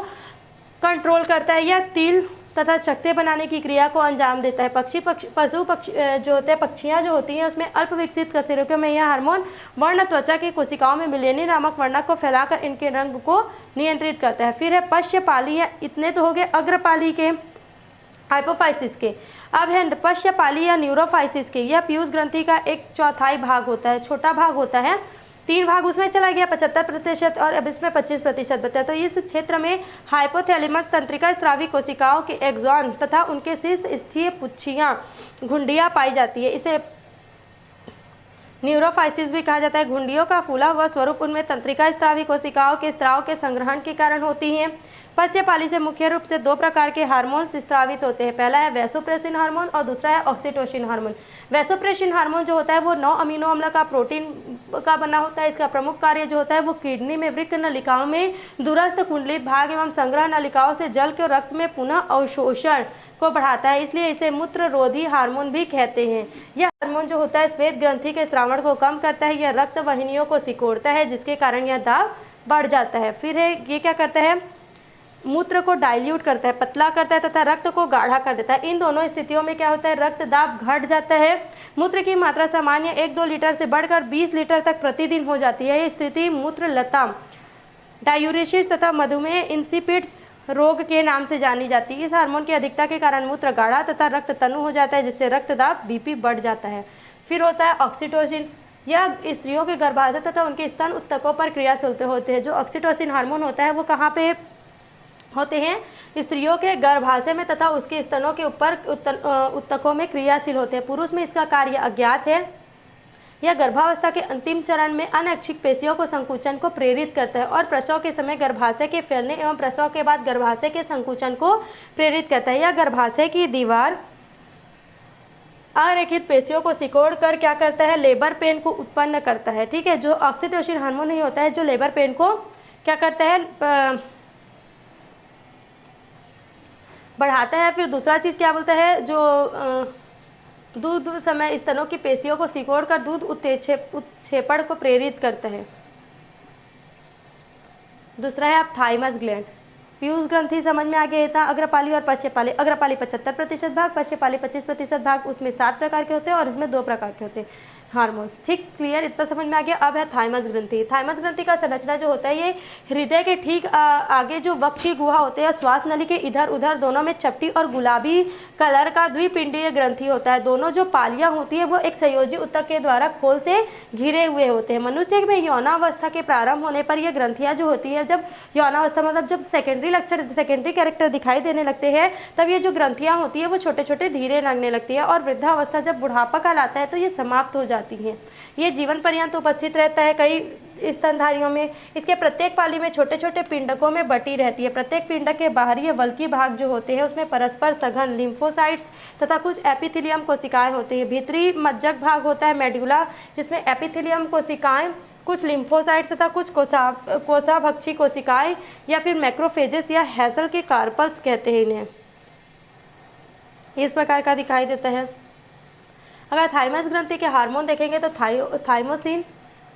कंट्रोल करता है या तिल तथा चकते बनाने की क्रिया को अंजाम देता है। पशु पक्षी जो होते हैं, पक्षियाँ जो होती हैं उसमें अल्प विकसित कशेरुकियों में यह हार्मोन वर्ण त्वचा की कोशिकाओं में मिलेनिन नामक वर्णक को फैलाकर इनके रंग को नियंत्रित करता है। फिर है पश्यपाली, या इतने तो हो गए अग्रपाली के हाइपोफाइसिस के। अब है पश्यपाली या न्यूरोफाइसिस के। यह पीयूष ग्रंथि का 1/4 भाग होता है, छोटा भाग होता है, 3 भाग उसमें चला गया 75% और अब इसमें 25% बचा। तो इस क्षेत्र में हाइपोथैलेमस तंत्रिका स्रावी कोशिकाओं के एक्सॉन तथा उनके शीर्ष स्थित पुच्छियाँ घुंडियाँ पाई जाती है। इसे न्यूरोफाइसिस भी कहा जाता है। घुंडियों का फूला हुआ स्वरूप उनमें तंत्रिका स्रावी कोशिकाओं के स्राव के संग्रहण के कारण होती हैं। पश्यपाली से मुख्य रूप से 2 प्रकार के हार्मोन्स स्रावित होते हैं। पहला है वैसोप्रेसिन हार्मोन और दूसरा है ऑक्सीटोसिन हार्मोन। वैसोप्रेसिन हार्मोन जो होता है वो 9 अमीनो अम्ल का प्रोटीन का बना होता है। इसका प्रमुख कार्य जो होता है वो किडनी में वृक्क नलिकाओं में दूरस्थ कुंडलित भाग एवं संग्रह नलिकाओं से जल के रक्त में पुनः अवशोषण को बढ़ाता है, इसलिए इसे मूत्ररोधी हार्मोन भी कहते हैं। यह हार्मोन जो होता है श्वेत ग्रंथि के स्रावण को कम करता है, यह रक्त वाहिनियों को सिकोड़ता है जिसके कारण यह दाब बढ़ जाता है। फिर है ये क्या करता है, मूत्र को डाइल्यूट करता है, पतला करता है तथा रक्त को गाढ़ा कर देता है। इन दोनों स्थितियों में क्या होता है, रक्त दाब घट जाता है। मूत्र की मात्रा सामान्य 1-2 लीटर से बढ़कर 20 लीटर तक प्रतिदिन हो जाती है। यह स्थिति मूत्र लता, डायूरेसिस तथा मधुमेह इंसिपिड्स रोग के नाम से जानी जाती है। इस हार्मोन की अधिकता के कारण मूत्र गाढ़ा तथा रक्त तनु हो जाता है जिससे रक्तदाब BP बढ़ जाता है। फिर होता है ऑक्सीटोसिन। यह स्त्रियों के गर्भाशय तथा उनके स्तन उत्तकों पर क्रियाशील होते हैं। जो ऑक्सीटोसिन हार्मोन होता है वो कहाँ पे होते हैं, स्त्रियों के गर्भाशय में तथा उसके स्तनों के ऊपर उत्तकों में क्रियाशील होते हैं। पुरुष में इसका कार्य अज्ञात है। यह गर्भावस्था के अंतिम चरण में अनैच्छिक पेशियों को संकुचन को प्रेरित करता है और प्रसव के समय गर्भाशय के फैलने एवं प्रसव के बाद गर्भाशय के संकुचन को प्रेरित करता है। यह गर्भाशय की दीवार अरेखित पेशियों को सिकोड़ कर क्या करता है, लेबर पेन को उत्पन्न करता है। ठीक है, जो ऑक्सीटोसिन हार्मोन नहीं होता है जो लेबर पेन को क्या करता है, बढ़ाता है। फिर दूसरा चीज़ क्या बोलता है, जो दूध समय स्तनों की पेशियों को सिकोड़कर दूध उत्क्षेपण को प्रेरित करता है। दूसरा है आप थाइमस ग्लैंड। पीयूष ग्रंथि समझ में आ गया था। अग्रपाली और पश्यपाली। अग्रपाली 75% भाग, पश्यपाली 25% भाग। उसमें 7 प्रकार के होते हैं और इसमें 2 प्रकार के होते हैं हार्मोन्स। ठीक, क्लियर, इतना समझ में आ गया। अब है थाइमस ग्रंथि। थाइमस ग्रंथि का संरचना जो होता है ये हृदय के ठीक आगे जो वक्ष की गुहा होते हैं, श्वास नली के इधर उधर दोनों में चपटी और गुलाबी कलर का द्विपिंडीय ग्रंथि होता है। दोनों जो पालियां होती है वो एक संयोजी ऊतक के द्वारा खोल से घिरे हुए होते हैं। मनुष्य में यौनावस्था के प्रारंभ होने पर यह ग्रंथियां जो होती है, जब यौनावस्था मतलब जब सेकेंडरी लक्षण, सेकेंडरी कैरेक्टर दिखाई देने लगते हैं, तब ये जो ग्रंथियां होती है वो छोटे छोटे धीरे लगने लगती है और वृद्धावस्था जब बुढ़ापा काल आता है तो ये समाप्त हो जाती है। ये जीवन पर्यंत उपस्थित रहता है। कई स्तनधारियों में। इसके प्रत्येक पाली में छोटे छोटे पिंडकों में बटी रहती है। प्रत्येक पिंडक के बाहरी वल्की भाग जो होते हैं उसमें परस्पर सघन लिम्फोसाइट्स तथा कुछ एपिथेलियम कोशिकाएं होती है। भीतरी मज्जक भाग होता है मेडुला, जिसमें एपिथेलियम कोशिकाएं, कुछ लिम्फोसाइट्स तथा कुछ कोशाभक्षी कोशिकाएं या फिर मैक्रोफेजेस या हैसल के कार्पल्स कहते हैं इन्हें। इस प्रकार का दिखाई देता है। अगर थाइमस ग्रंथि के हार्मोन देखेंगे तो थाइमोसिन,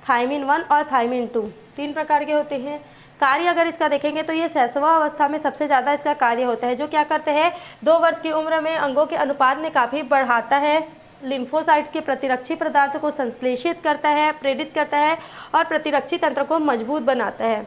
थाइमिन 1 और थाइमिन 2 तीन प्रकार के होते हैं। कार्य अगर इसका देखेंगे तो ये शैशवा अवस्था में सबसे ज़्यादा इसका कार्य होता है, जो क्या करते हैं 2 वर्ष की उम्र में अंगों के अनुपात में काफ़ी बढ़ाता है, लिम्फोसाइट्स के प्रतिरक्षी पदार्थ को संश्लेषित करता है, प्रेरित करता है और प्रतिरक्षी तंत्र को मजबूत बनाता है।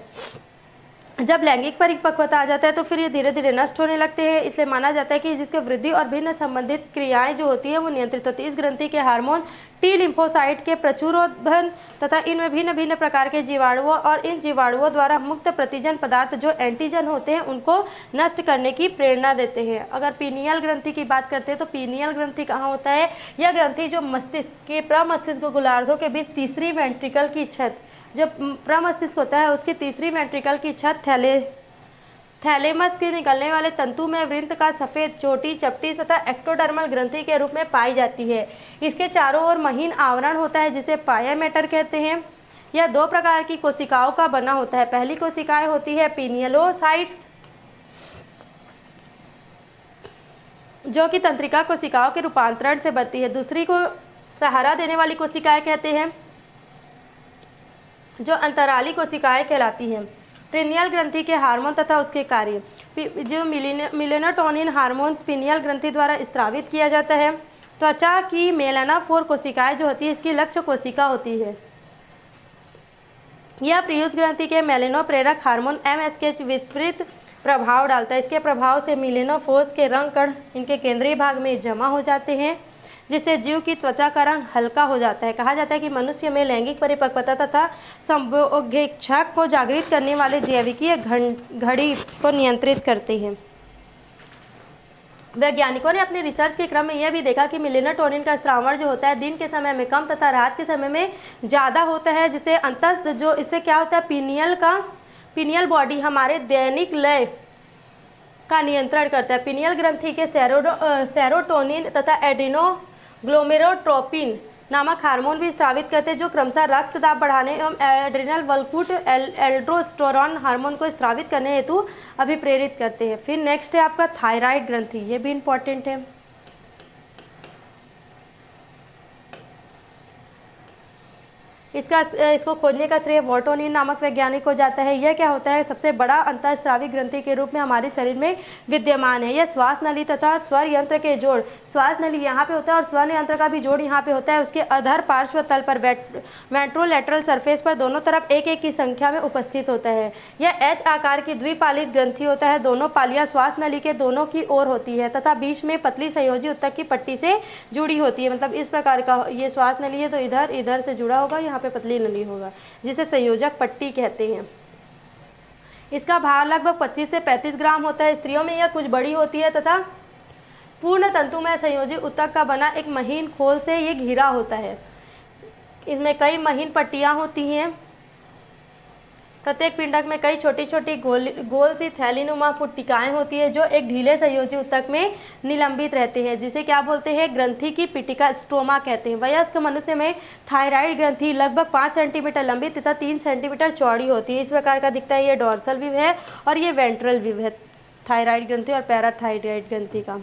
जब लैंगिक परिपक्वता आ जाता है तो फिर ये धीरे धीरे नष्ट होने लगते हैं। इसलिए माना जाता है कि जिसके वृद्धि और भिन्न संबंधित क्रियाएं जो होती हैं वो नियंत्रित होती है। इस ग्रंथि के हार्मोन टी लिम्फोसाइट के प्रचुरोत्भन तथा इनमें भिन्न भिन्न प्रकार के जीवाणुओं और इन जीवाणुओं द्वारा मुक्त प्रतिजन पदार्थ जो एंटीजन होते हैं उनको नष्ट करने की प्रेरणा देते हैं। अगर पीनियल ग्रंथि की बात करते हैं तो पीनियल ग्रंथि कहाँ होता है? यह ग्रंथि जो मस्तिष्क के प्रमस्तिष्क गोलार्धों के बीच तीसरी वेंट्रिकल की छत, जो प्रमस्तिष्क होता है उसकी तीसरी वेंट्रिकल की छत थैलेमस के निकलने वाले तंतु में वृंत का सफ़ेद चोटी, चपटी तथा एक्टोडर्मल ग्रंथि के रूप में पाई जाती है। इसके चारों ओर महीन आवरण होता है जिसे पाया मैटर कहते हैं। यह 2 प्रकार की कोशिकाओं का बना होता है। पहली कोशिकाएं होती है पिनियलोसाइट्स, जो कि तंत्रिका कोशिकाओं के रूपांतरण से बनती है। दूसरी को सहारा देने वाली कोशिकाएं कहते हैं, जो अंतराली कोशिकाएं कहलाती हैं। पिनियल ग्रंथि के हार्मोन तथा उसके कार्य, जो मेलेनोटोनिन हार्मोन पिनियल ग्रंथि द्वारा स्रावित किया जाता है। त्वचा की मेलानोफोर कोशिकाएं जो होती है इसकी लक्ष्य कोशिका होती है। यह प्रियुस ग्रंथि के मेलेनो प्रेरक हार्मोन MS के विपरीत प्रभाव डालता है। इसके प्रभाव से मेलेनोफोर्स के रंग कण इनके केंद्रीय भाग में जमा हो जाते हैं, जिससे जीव की त्वचा का रंग हल्का हो जाता है। कहा जाता है कि मनुष्य में लैंगिक परिपक्वता तथा संभोगेच्छा को जागृत करने वाले जैविकीय घड़ी को नियंत्रित करते हैं। वैज्ञानिकों ने अपने रिसर्च के क्रम में यह भी देखा कि मेलेनोटोनिन का स्रावण जो होता है दिन के समय में कम तथा रात के समय में ज़्यादा होता है, जिससे इससे क्या होता है पीनियल बॉडी हमारे दैनिक लय का नियंत्रण करता है। पीनियल ग्रंथि के सेरोटोनिन तथा एड्रेनोग्लोमेरोट्रोपिन नामक हार्मोन भी स्रावित करते हैं, जो क्रमशः रक्त दाब बढ़ाने एवं एड्रिनल वल्कुट एल्डोस्टेरोन हार्मोन को स्रावित करने हेतु अभिप्रेरित करते हैं। फिर नेक्स्ट है आपका थायराइड ग्रंथि, ये भी इंपॉर्टेंट है। इसको खोजने का श्रेय वॉर्टोनिन नामक वैज्ञानिक को जाता है। यह क्या होता है? सबसे बड़ा अंतःस्रावी ग्रंथि के रूप में हमारे शरीर में विद्यमान है। यह श्वास नली तथा स्वर यंत्र के जोड़, श्वास नली यहाँ पे होता है और स्वर यंत्र का भी जोड़ यहाँ पे होता है, उसके अधर पार्श्व तल पर वेंट्रोलैटरल सरफेस पर दोनों तरफ 1-1 की संख्या में उपस्थित होता है। यह H आकार की द्विपालित ग्रंथि होता है। दोनों पालियाँ श्वास नली के दोनों की ओर होती है तथा बीच में पतली संयोजी उत्तक की पट्टी से जुड़ी होती है। मतलब इस प्रकार का ये श्वास नली है तो इधर से जुड़ा होगा, यहाँ पे पतली नली होगा, जिसे संयोजक पट्टी कहते हैं। इसका भार लगभग 25 से 35 ग्राम होता है। स्त्रियों में यह कुछ बड़ी होती है तथा पूर्ण तंतु में संयोजी ऊतक का बना एक महीन खोल से ये घिरा होता है। इसमें कई महीन पट्टियां होती हैं। प्रत्येक पिंडक में कई छोटी छोटी गोल सी थैलीनुमा पुट्टिकाएं होती है, जो एक ढीले संयोजी ऊतक में निलंबित रहते हैं, जिसे क्या बोलते हैं? ग्रंथि की पिटिका, स्ट्रोमा कहते हैं। वयस्क मनुष्य में थायराइड ग्रंथि लगभग 5 सेंटीमीटर लंबी तथा 3 सेंटीमीटर चौड़ी होती है। इस प्रकार का दिखता है। ये डोर्सल व्यू है और ये वेंट्रल व्यू है थायराइड ग्रंथि और पैराथायराइड ग्रंथि का।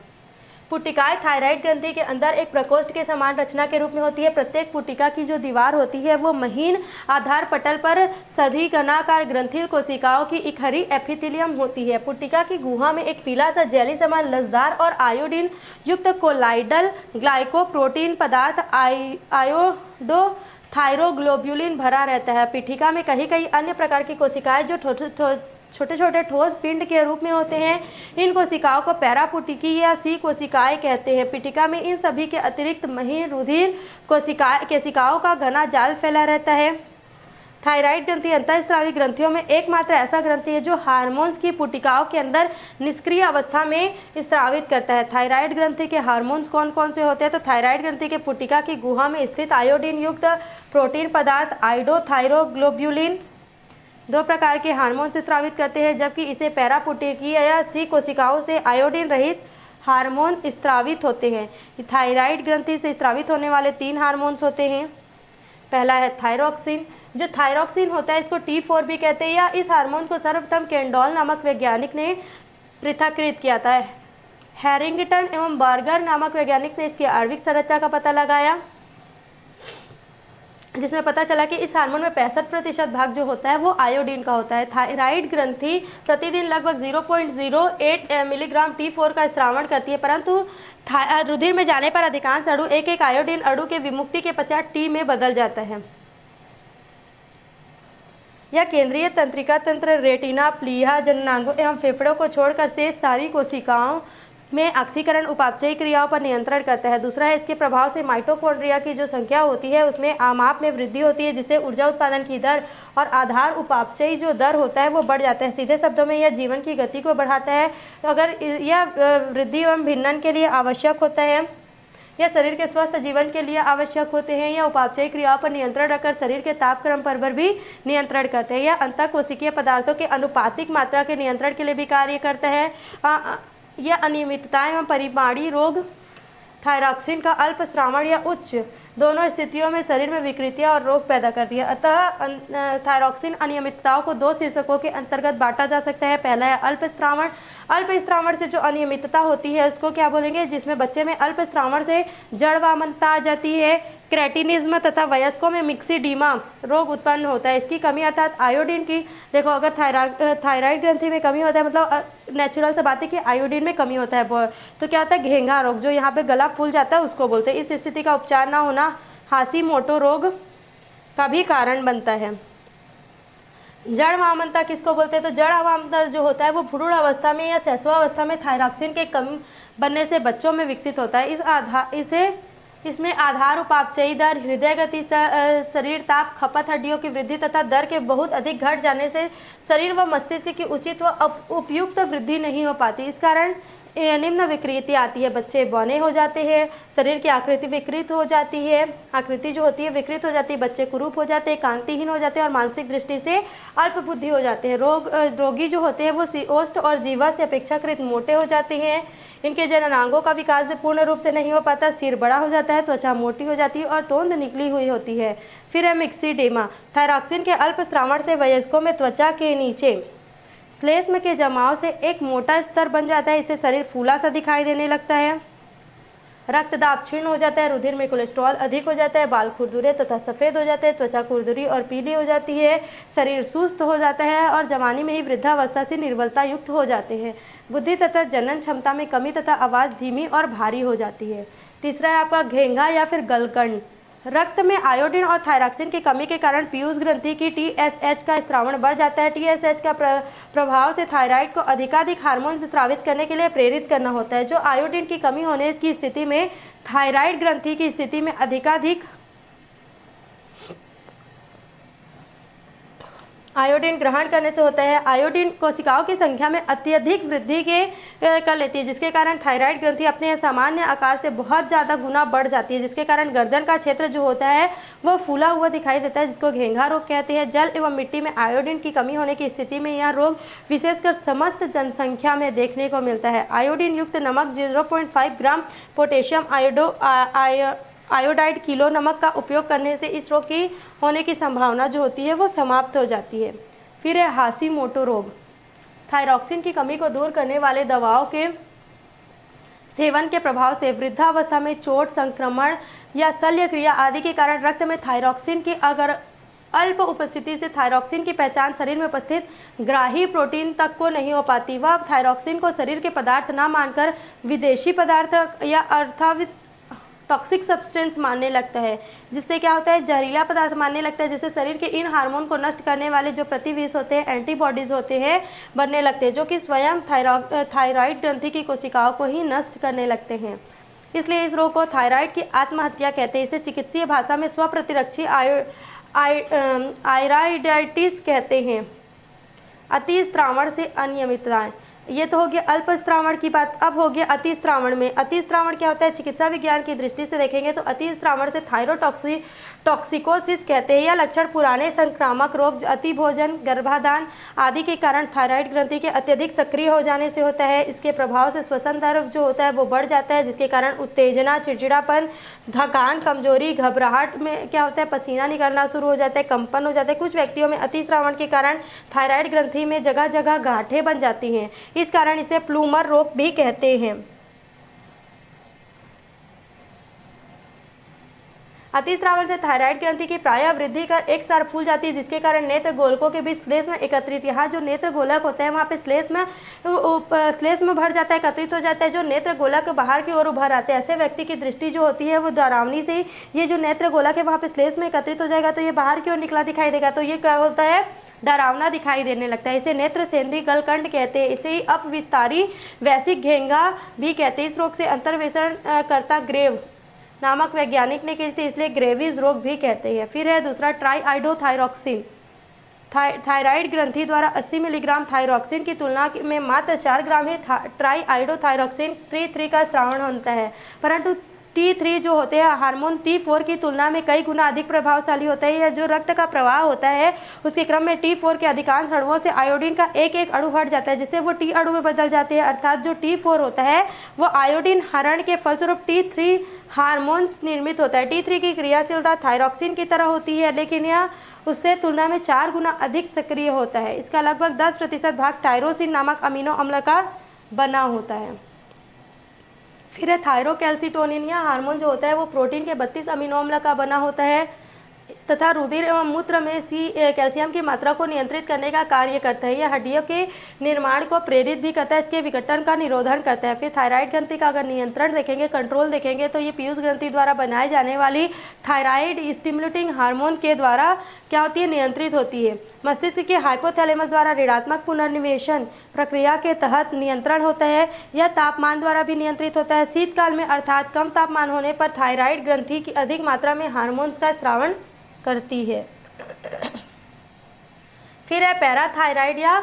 पुटिकाएं थायराइड ग्रंथि के अंदर एक प्रकोष्ठ के समान रचना के रूप में होती है। प्रत्येक पुटिका की जो दीवार होती है वो महीन आधार पटल पर सधी घनाकार ग्रंथिल कोशिकाओं की इकहरी एपिथेलियम होती है। पुटिका की गुहा में एक पीला सा जेली समान लसदार और आयोडीन युक्त कोलाइडल ग्लाइकोप्रोटीन पदार्थ आयोडो थायरोग्लोब्यूलिन भरा रहता है। पिटिका में कई अन्य प्रकार की कोशिकाएं जो छोटे छोटे ठोस पिंड के रूप में होते हैं। इन कोशिकाओं को पैरापुटिकी या सी कोशिकाएं कहते हैं। पिटिका में इन सभी के अतिरिक्त महीन रुधिर कोशिकाओं का घना जाल फैला रहता है। थायराइड ग्रंथि अंतःस्रावी ग्रंथियों में एकमात्र ऐसा ग्रंथि है जो हार्मोन्स की पुटिकाओं के अंदर निष्क्रिय अवस्था में स्रावित करता है। थायराइड ग्रंथि के हार्मोन्स कौन कौन से होते हैं? तो थायराइड ग्रंथि के पुटिका की गुहा में स्थित आयोडीन युक्त प्रोटीन पदार्थ आइडोथायरोग्लोब्यूलिन 2 प्रकार के हार्मोन से स्रावित करते हैं, जबकि इसे पैरापुटिकीय या सी कोशिकाओं से आयोडीन रहित हार्मोन स्रावित होते हैं। थायराइड ग्रंथि से स्रावित होने वाले 3 हार्मोन्स होते हैं। पहला है थायरोक्सिन। जो थायरोक्सिन होता है इसको T4 भी कहते हैं, या इस हार्मोन को सर्वप्रथम केंडॉल नामक वैज्ञानिक ने पृथक्कृत किया था। हैरिंगटन एवं बर्गर नामक वैज्ञानिक ने इसकी आणविक संरचना का पता लगाया, जिसमें पता चला कि इस हार्मोन में 65% भाग जो होता है वो आयोडीन का होता है। थायराइड ग्रंथि प्रतिदिन लगभग 0.08 मिलीग्राम T4 का स्त्रावण करती है, परंतु रुधिर में जाने पर अधिकांश अणु एक आयोडीन अणु के विमुक्ति के पश्चात T में बदल जाता है। यह केंद्रीय तंत्रिका तंत्र, रेटिना, प्लीहा, जननांगों एवं फेफड़ों को छोड़कर शेष सारी कोशिकाओं में ऑक्सीकरण उपापचयी क्रियाओं पर नियंत्रण करता है। दूसरा है इसके प्रभाव से माइटोकॉन्ड्रिया की जो संख्या होती है उसमें आमाप में वृद्धि होती है, जिससे ऊर्जा उत्पादन की दर और आधार उपापचयी जो दर होता है वो बढ़ जाता है। सीधे शब्दों में यह जीवन की गति को बढ़ाता है। तो अगर यह वृद्धि एवं भिन्नन के लिए आवश्यक होता है, यह शरीर के स्वस्थ जीवन के लिए आवश्यक होते हैं। यह उपापचयी क्रियाओं पर नियंत्रण रखकर शरीर के तापक्रम पर भी नियंत्रण करते हैं। यह अंतःकोशिकीय पदार्थों के अनुपातिक मात्रा के नियंत्रण के लिए भी कार्य करता है। यह अनियमितता एवं परिपाड़ी रोग, थायरॉक्सिन का अल्प स्रावण या उच्च दोनों स्थितियों में शरीर में विकृतियां और रोग पैदा करती है। अतः थायरॉक्सिन अनियमितताओं को 2 शीर्षकों के अंतर्गत बांटा जा सकता है। पहला है अल्प स्रावण। अल्प स्रावण से जो अनियमितता होती है उसको क्या बोलेंगे? जिसमें बच्चे में अल्प स्रावण से जड़ वामनता आ जाती है, क्रेटिनिज्म तथा वयस्कों में मिक्सीडीमा रोग उत्पन्न होता है। इसकी कमी अर्थात आयोडीन की, देखो अगर थायराइड ग्रंथि में कमी होता है, मतलब नेचुरल से बात है कि आयोडीन में कमी होता है, तो क्या होता है? घेंघा रोग, जो यहाँ पे गला फूल जाता है उसको बोलते हैं। इस स्थिति का उपचार ना होना हाशिमोटो रोग का भी कारण बनता है। जड़ वामनता किसको बोलते हैं? तो जड़ वामनता जो होता है वो भ्रूण अवस्था में या शैशवावस्था में थायरॉक्सिन के कम बनने से बच्चों में विकसित होता है। इसमें आधार उपापचयी दर, हृदय गति, शरीर ताप, खपत, हड्डियों की वृद्धि तथा दर के बहुत अधिक घट जाने से शरीर व मस्तिष्क की उचित व उपयुक्त वृद्धि नहीं हो पाती। इस कारण निम्न विकृति आती है। बच्चे बौने हो जाते हैं, शरीर की आकृति विकृत हो जाती है, आकृति जो होती है विकृत हो जाती है, बच्चे कुरूप हो जाते हैं, कांतिहीन हो जाते हैं और मानसिक दृष्टि से अल्प बुद्धि हो जाते हैं। रोगी जो होते हैं वो ओष्ठ और जीवा से अपेक्षाकृत मोटे हो जाते हैं। इनके जननांगों का विकास पूर्ण रूप से नहीं हो पाता, सिर बड़ा हो जाता है, त्वचा मोटी हो जाती है और तोंद निकली हुई होती है। फिर है मिक्सीडेमा। थायरॉक्सिन के अल्प स्रावण से वयस्कों में त्वचा के नीचे श्लेष्म के जमाव से एक मोटा स्तर बन जाता है। इससे शरीर फूला सा दिखाई देने लगता है, रक्तदाब क्षीण हो जाता है, रुधिर में कोलेस्ट्रॉल अधिक हो जाता है, बाल खुरदुरे तथा सफ़ेद हो जाते हैं, त्वचा खुरदुरी और पीली हो जाती है, शरीर सुस्त हो जाता है और जवानी में ही वृद्धावस्था से निर्बलता युक्त हो जाते हैं। बुद्धि तथा जनन क्षमता में कमी तथा आवाज़ धीमी और भारी हो जाती है। तीसरा है आपका घेंघा या फिर गलकंड। रक्त में आयोडीन और थायरॉक्सिन की कमी के कारण पीयूष ग्रंथि की TSH का स्रावण बढ़ जाता है। TSH का प्रभाव से थायराइड को अधिकाधिक हार्मोन स्रावित करने के लिए प्रेरित करना होता है। जो आयोडीन की कमी होने की स्थिति में थायराइड ग्रंथि की स्थिति में अधिकाधिक आयोडीन ग्रहण करने से होता है। आयोडीन कोशिकाओं की संख्या में अत्यधिक वृद्धि कर लेती है, जिसके कारण थायराइड ग्रंथि अपने सामान्य आकार से बहुत ज़्यादा गुना बढ़ जाती है, जिसके कारण गर्दन का क्षेत्र जो होता है वो फूला हुआ दिखाई देता है, जिसको घेंघा रोग कहते हैं। जल एवं मिट्टी में आयोडीन की कमी होने की स्थिति में यह रोग विशेषकर समस्त जनसंख्या में देखने को मिलता है। आयोडीन युक्त नमक 0.5 ग्राम पोटेशियम आयोडाइड किलो नमक का उपयोग करने से इस रोग की होने की संभावना जो होती है वो समाप्त हो जाती है। फिर है हाशिमोटो रोग। थायरॉक्सिन की कमी को दूर करने वाले दवाओं के सेवन के प्रभाव से वृद्धावस्था में चोट, संक्रमण या शल्य क्रिया आदि के कारण रक्त में थायरॉक्सिन की अगर अल्प उपस्थिति से थायरॉक्सिन की पहचान शरीर में उपस्थित ग्राही प्रोटीन तक को नहीं हो पाती। वह थायरॉक्सिन को शरीर के पदार्थ न मानकर विदेशी पदार्थ या अर्थात टॉक्सिक सब्सटेंस मानने लगता है, जिससे क्या होता है? जहरीला पदार्थ मानने लगता है, जिससे शरीर के इन हार्मोन को नष्ट करने वाले जो प्रतिविष होते हैं, एंटीबॉडीज होते हैं, बनने लगते हैं, जो कि स्वयं थायराइड ग्रंथि की कोशिकाओं को ही नष्ट करने लगते हैं। इसलिए इस रोग को थायराइड की आत्महत्या कहते हैं। इसे चिकित्सीय भाषा में स्वप्रतिरक्षी आयराइडाइटिस कहते हैं। अति स्त्रावण से अनियमितताएं, ये तो हो गया अल्प स्त्रावण की बात। अब हो गया अति स्त्रावण में। अति स्त्रावण क्या होता है? चिकित्सा विज्ञान की दृष्टि से देखेंगे तो अति स्त्रावण से थायरोटॉक्सिकोसिस कहते हैं। यह लक्षण पुराने संक्रामक रोग, अति भोजन, गर्भाधान आदि के कारण थायराइड ग्रंथि के अत्यधिक सक्रिय हो जाने से होता है। इसके प्रभाव से श्वसन दर जो होता है वो बढ़ जाता है, जिसके कारण उत्तेजना, चिड़चिड़ापन, थकान, कमजोरी, घबराहट में क्या होता है, पसीना निकलना शुरू हो जाता है, कंपन हो जाता है। कुछ व्यक्तियों में अति स्त्रावण के कारण थायराइड ग्रंथि में जगह जगह गांठें बन जाती हैं। इस कारण इसे प्लूमर रोग भी कहते हैं। अतिस्रावन से थायराइड ग्रंथि की प्रायः वृद्धि कर एक सार फूल जाती है, जिसके कारण नेत्र गोलकों के बीच श्लेष में एकत्रित, यहाँ जो नेत्र गोलक होता है वहाँ पे श्लेष में भर जाता है, एकत्रित हो जाता है। जो नेत्र गोलक बाहर की ओर उभर आते हैं, ऐसे व्यक्ति की दृष्टि जो होती है वो डरावनी से ही, ये जो नेत्र गोलक है वहाँ पे श्लेष में एकत्रित हो जाएगा तो ये बाहर की ओर निकला दिखाई देगा, तो ये क्या होता है, डरावना दिखाई देने लगता है। इसे नेत्र सेंधी गलकंड कहते हैं। इसे ही अपविस्तारी वैश्विक घेंगा भी कहते हैं। इस रोग से अंतर्वेशन करता ग्रेव नामक वैज्ञानिक ने की थी, इसलिए ग्रेविस रोग भी कहते हैं। फिर है दूसरा ट्राईआइडोथायरॉक्सिन। थायराइड ग्रंथि द्वारा 80 मिलीग्राम थायरॉक्सिन की तुलना में मात्र 4 ग्राम ही ट्राईआइडोथायरॉक्सिन T3 का स्रावण होता है, परंतु T3 जो होते हैं हार्मोन T4 की तुलना में कई गुना अधिक प्रभावशाली होता है। यह जो रक्त का प्रवाह होता है उसके क्रम में T4 के अधिकांश अणुओं से आयोडीन का एक एक अणु हट जाता है, जिससे वो T अणु में बदल जाते हैं। अर्थात जो T4 होता है वो आयोडीन हरण के फलस्वरूप T3 हार्मोन्स निर्मित होता है। T3 की क्रियाशीलता थायरॉक्सिन की तरह होती है, लेकिन यह उससे तुलना में 4 गुना अधिक सक्रिय होता है। इसका लगभग 10% भाग टायरोसिन नामक अमीनो अम्ल का बना होता है। फिर है थायरोकैल्सिटोनिन। यह हार्मोन जो होता है वो प्रोटीन के 32 अमीनो अम्ल का बना होता है तथा रुधिर एवं मूत्र में कैल्शियम की मात्रा को नियंत्रित करने का कार्य करता है। यह हड्डियों के निर्माण को प्रेरित भी करता है, इसके विघटन का निरोधन करता है। फिर थायराइड ग्रंथि का अगर नियंत्रण देखेंगे, कंट्रोल देखेंगे, तो ये पीयूष ग्रंथि द्वारा बनाए जाने वाली थायराइड स्टिमुलेटिंग हार्मोन के द्वारा क्या होती है, नियंत्रित होती है। मस्तिष्क के हाइपोथैलेमस द्वारा ऋणात्मक पुनर्निवेशन प्रक्रिया के तहत नियंत्रण होता है। यह तापमान द्वारा भी नियंत्रित होता है। शीतकाल में अर्थात कम तापमान होने पर थायराइड ग्रंथि की अधिक मात्रा में हार्मोन्स का स्रावण करती है। फिर है पैराथायराइड या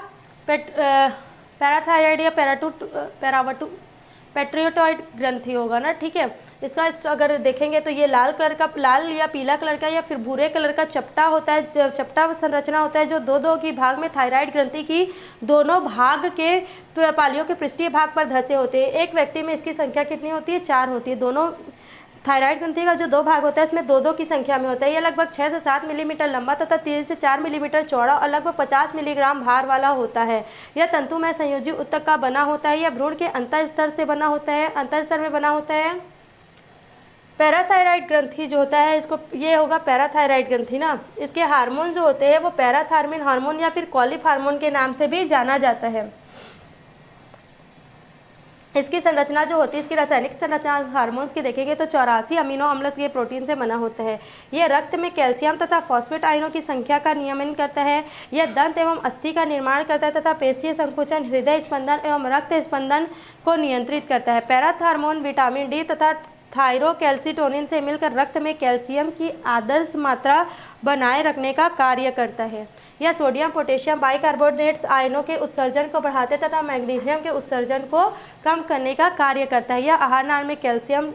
पेट्रियोटॉइड ग्रंथि होगा ना, ठीक है। इसका अगर देखेंगे तो ये लाल या पीला कलर का या फिर भूरे कलर का चपटा होता है, चपटा संरचना होता है जो दो की भाग में थायराइड ग्रंथि की दोनों भाग के पालियों के पृष्ठीय भाग पर धंसे होते हैं। एक व्यक्ति में इसकी संख्या कितनी होती है, 4 होती है। दोनों थायराइड ग्रंथि का जो 2 भाग होता है इसमें 2 की संख्या में होता है। यह लगभग 6 से 7 मिलीमीटर लंबा तथा 3 से 4 मिलीमीटर चौड़ा और लगभग 50 मिलीग्राम भार वाला होता है। यह तंतुमय संयोजी ऊतक का बना होता है। यह भ्रूण के अंतःस्तर से बना होता है, अंतःस्तर में बना होता है। पैराथायराइड ग्रंथि जो होता है इसको, ये होगा पैराथायराइड ग्रंथि ना, इसके हार्मोन जो होते हैं वो पैराथायरमिन हार्मोन या फिर कॉलिफ हार्मोन के नाम से भी जाना जाता है। इसकी संरचना जो होती है, इसकी रासायनिक संरचना हार्मोन्स की देखेंगे तो 84 अमीनो अम्ल के प्रोटीन से बना होता है। यह रक्त में कैल्शियम तथा फॉस्फेट आयनों की संख्या का नियमन करता है। यह दंत एवं अस्थि का निर्माण करता है तथा पेशीय संकुचन, हृदय स्पंदन एवं रक्त स्पंदन को नियंत्रित करता है। पैराथार्मोन विटामिन डी तथा थायरोकैल्सिटोनिन से मिलकर रक्त में कैल्शियम की आदर्श मात्रा बनाए रखने का कार्य करता है। यह सोडियम पोटेशियम बाइकार्बोनेट्स आयनों के उत्सर्जन को बढ़ाते तथा मैग्नीशियम के उत्सर्जन को कम करने का कार्य करता है। यह आहार नाल में कैल्शियम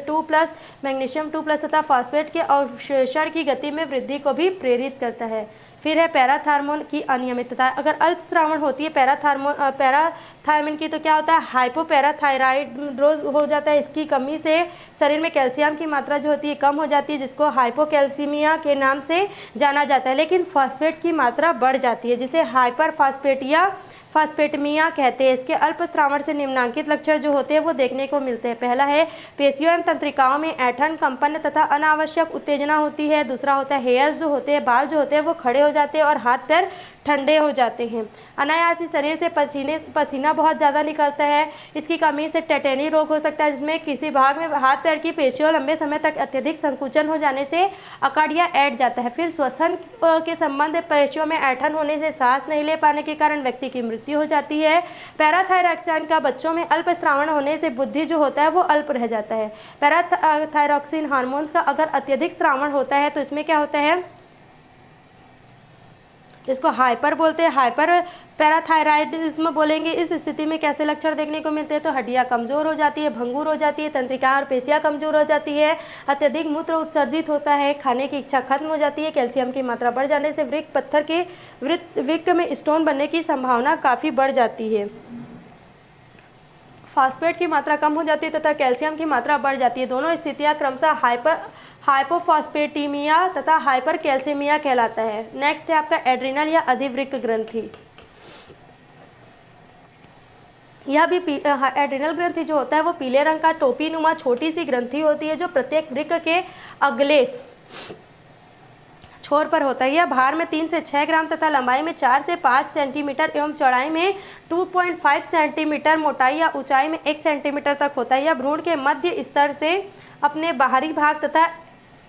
2+, मैग्नीशियम 2+ तथा फॉस्फेट के अवशोषण की गति में वृद्धि को भी प्रेरित करता है। फिर है पैराथार्मोन की अनियमितता। अगर अल्पस्रावण होती है पैराथायरमिन की तो क्या होता है, हाइपोपैराथायराइडोज हो जाता है। इसकी कमी से शरीर में कैल्शियम की मात्रा जो होती है कम हो जाती है, जिसको हाइपोकैल्सीमिया के नाम से जाना जाता है। लेकिन फॉस्फेट की मात्रा बढ़ जाती है, जिसे फास्फेटमिया कहते हैं। इसके अल्पस्रावण से निम्नांकित लक्षण जो होते हैं वो देखने को मिलते हैं। पहला है पेशियों एवं तंत्रिकाओं में ऐंठन, कंपन तथा अनावश्यक उत्तेजना होती है। दूसरा होता है हेयर्स जो होते हैं, बाल जो होते हैं वो खड़े हो जाते हैं और हाथ पैर ठंडे हो जाते हैं। अनायासी शरीर से पसीना बहुत ज़्यादा निकलता है। इसकी कमी से टेटेनी रोग हो सकता है, जिसमें किसी भाग में हाथ पैर की पेशियों लंबे समय तक अत्यधिक संकुचन हो जाने से अकड़ या ऐंठ जाता है। फिर श्वसन के संबंध पेशियों में ऐंठन होने से सांस नहीं ले पाने के कारण व्यक्ति की मृत्यु हो जाती है। पैराथायरॉक्सिन का बच्चों में अल्पस्रावण होने से बुद्धि जो होता है वो अल्प रह जाता है। पैराथायरॉक्सिन हार्मोन्स का अगर अत्यधिक स्रावण होता है तो इसमें क्या होता है, इसको हाइपर बोलते हैं, हाइपर पैराथायराइडिज्म बोलेंगे। इस स्थिति में कैसे लक्षण देखने को मिलते हैं? तो हड्डियाँ कमज़ोर हो जाती है, भंगुर हो जाती है, तंत्रिकाएं और पेशियाँ कमज़ोर हो जाती है, अत्यधिक मूत्र उत्सर्जित होता है, खाने की इच्छा खत्म हो जाती है, कैल्शियम की मात्रा बढ़ जाने से वृक्क पत्थर के वृक्क में स्टोन बनने की संभावना काफ़ी बढ़ जाती है। फास्फेट की मात्रा कम हो जाती है तथा कैल्शियम की मात्रा बढ़ जाती है। दोनों स्थितियां क्रमशः हाइपोफॉस्फेटीमिया तथा हाइपर कैल्सीमिया कहलाता है। नेक्स्ट है आपका एड्रिनल या अधिवृक्क ग्रंथि। यह भी एड्रिनल ग्रंथि जो होता है वो पीले रंग का टोपी नुमा छोटी सी ग्रंथि होती है जो प्रत्येक वृक्क के अगले छोर पर होता है। यह भार में 3 से 6 ग्राम तथा लंबाई में 4 से 5 सेंटीमीटर एवं चौड़ाई में 2.5 सेंटीमीटर, मोटाई या ऊंचाई में 1 सेंटीमीटर तक होता है। यह भ्रूण के मध्य स्तर से अपने बाहरी भाग तथा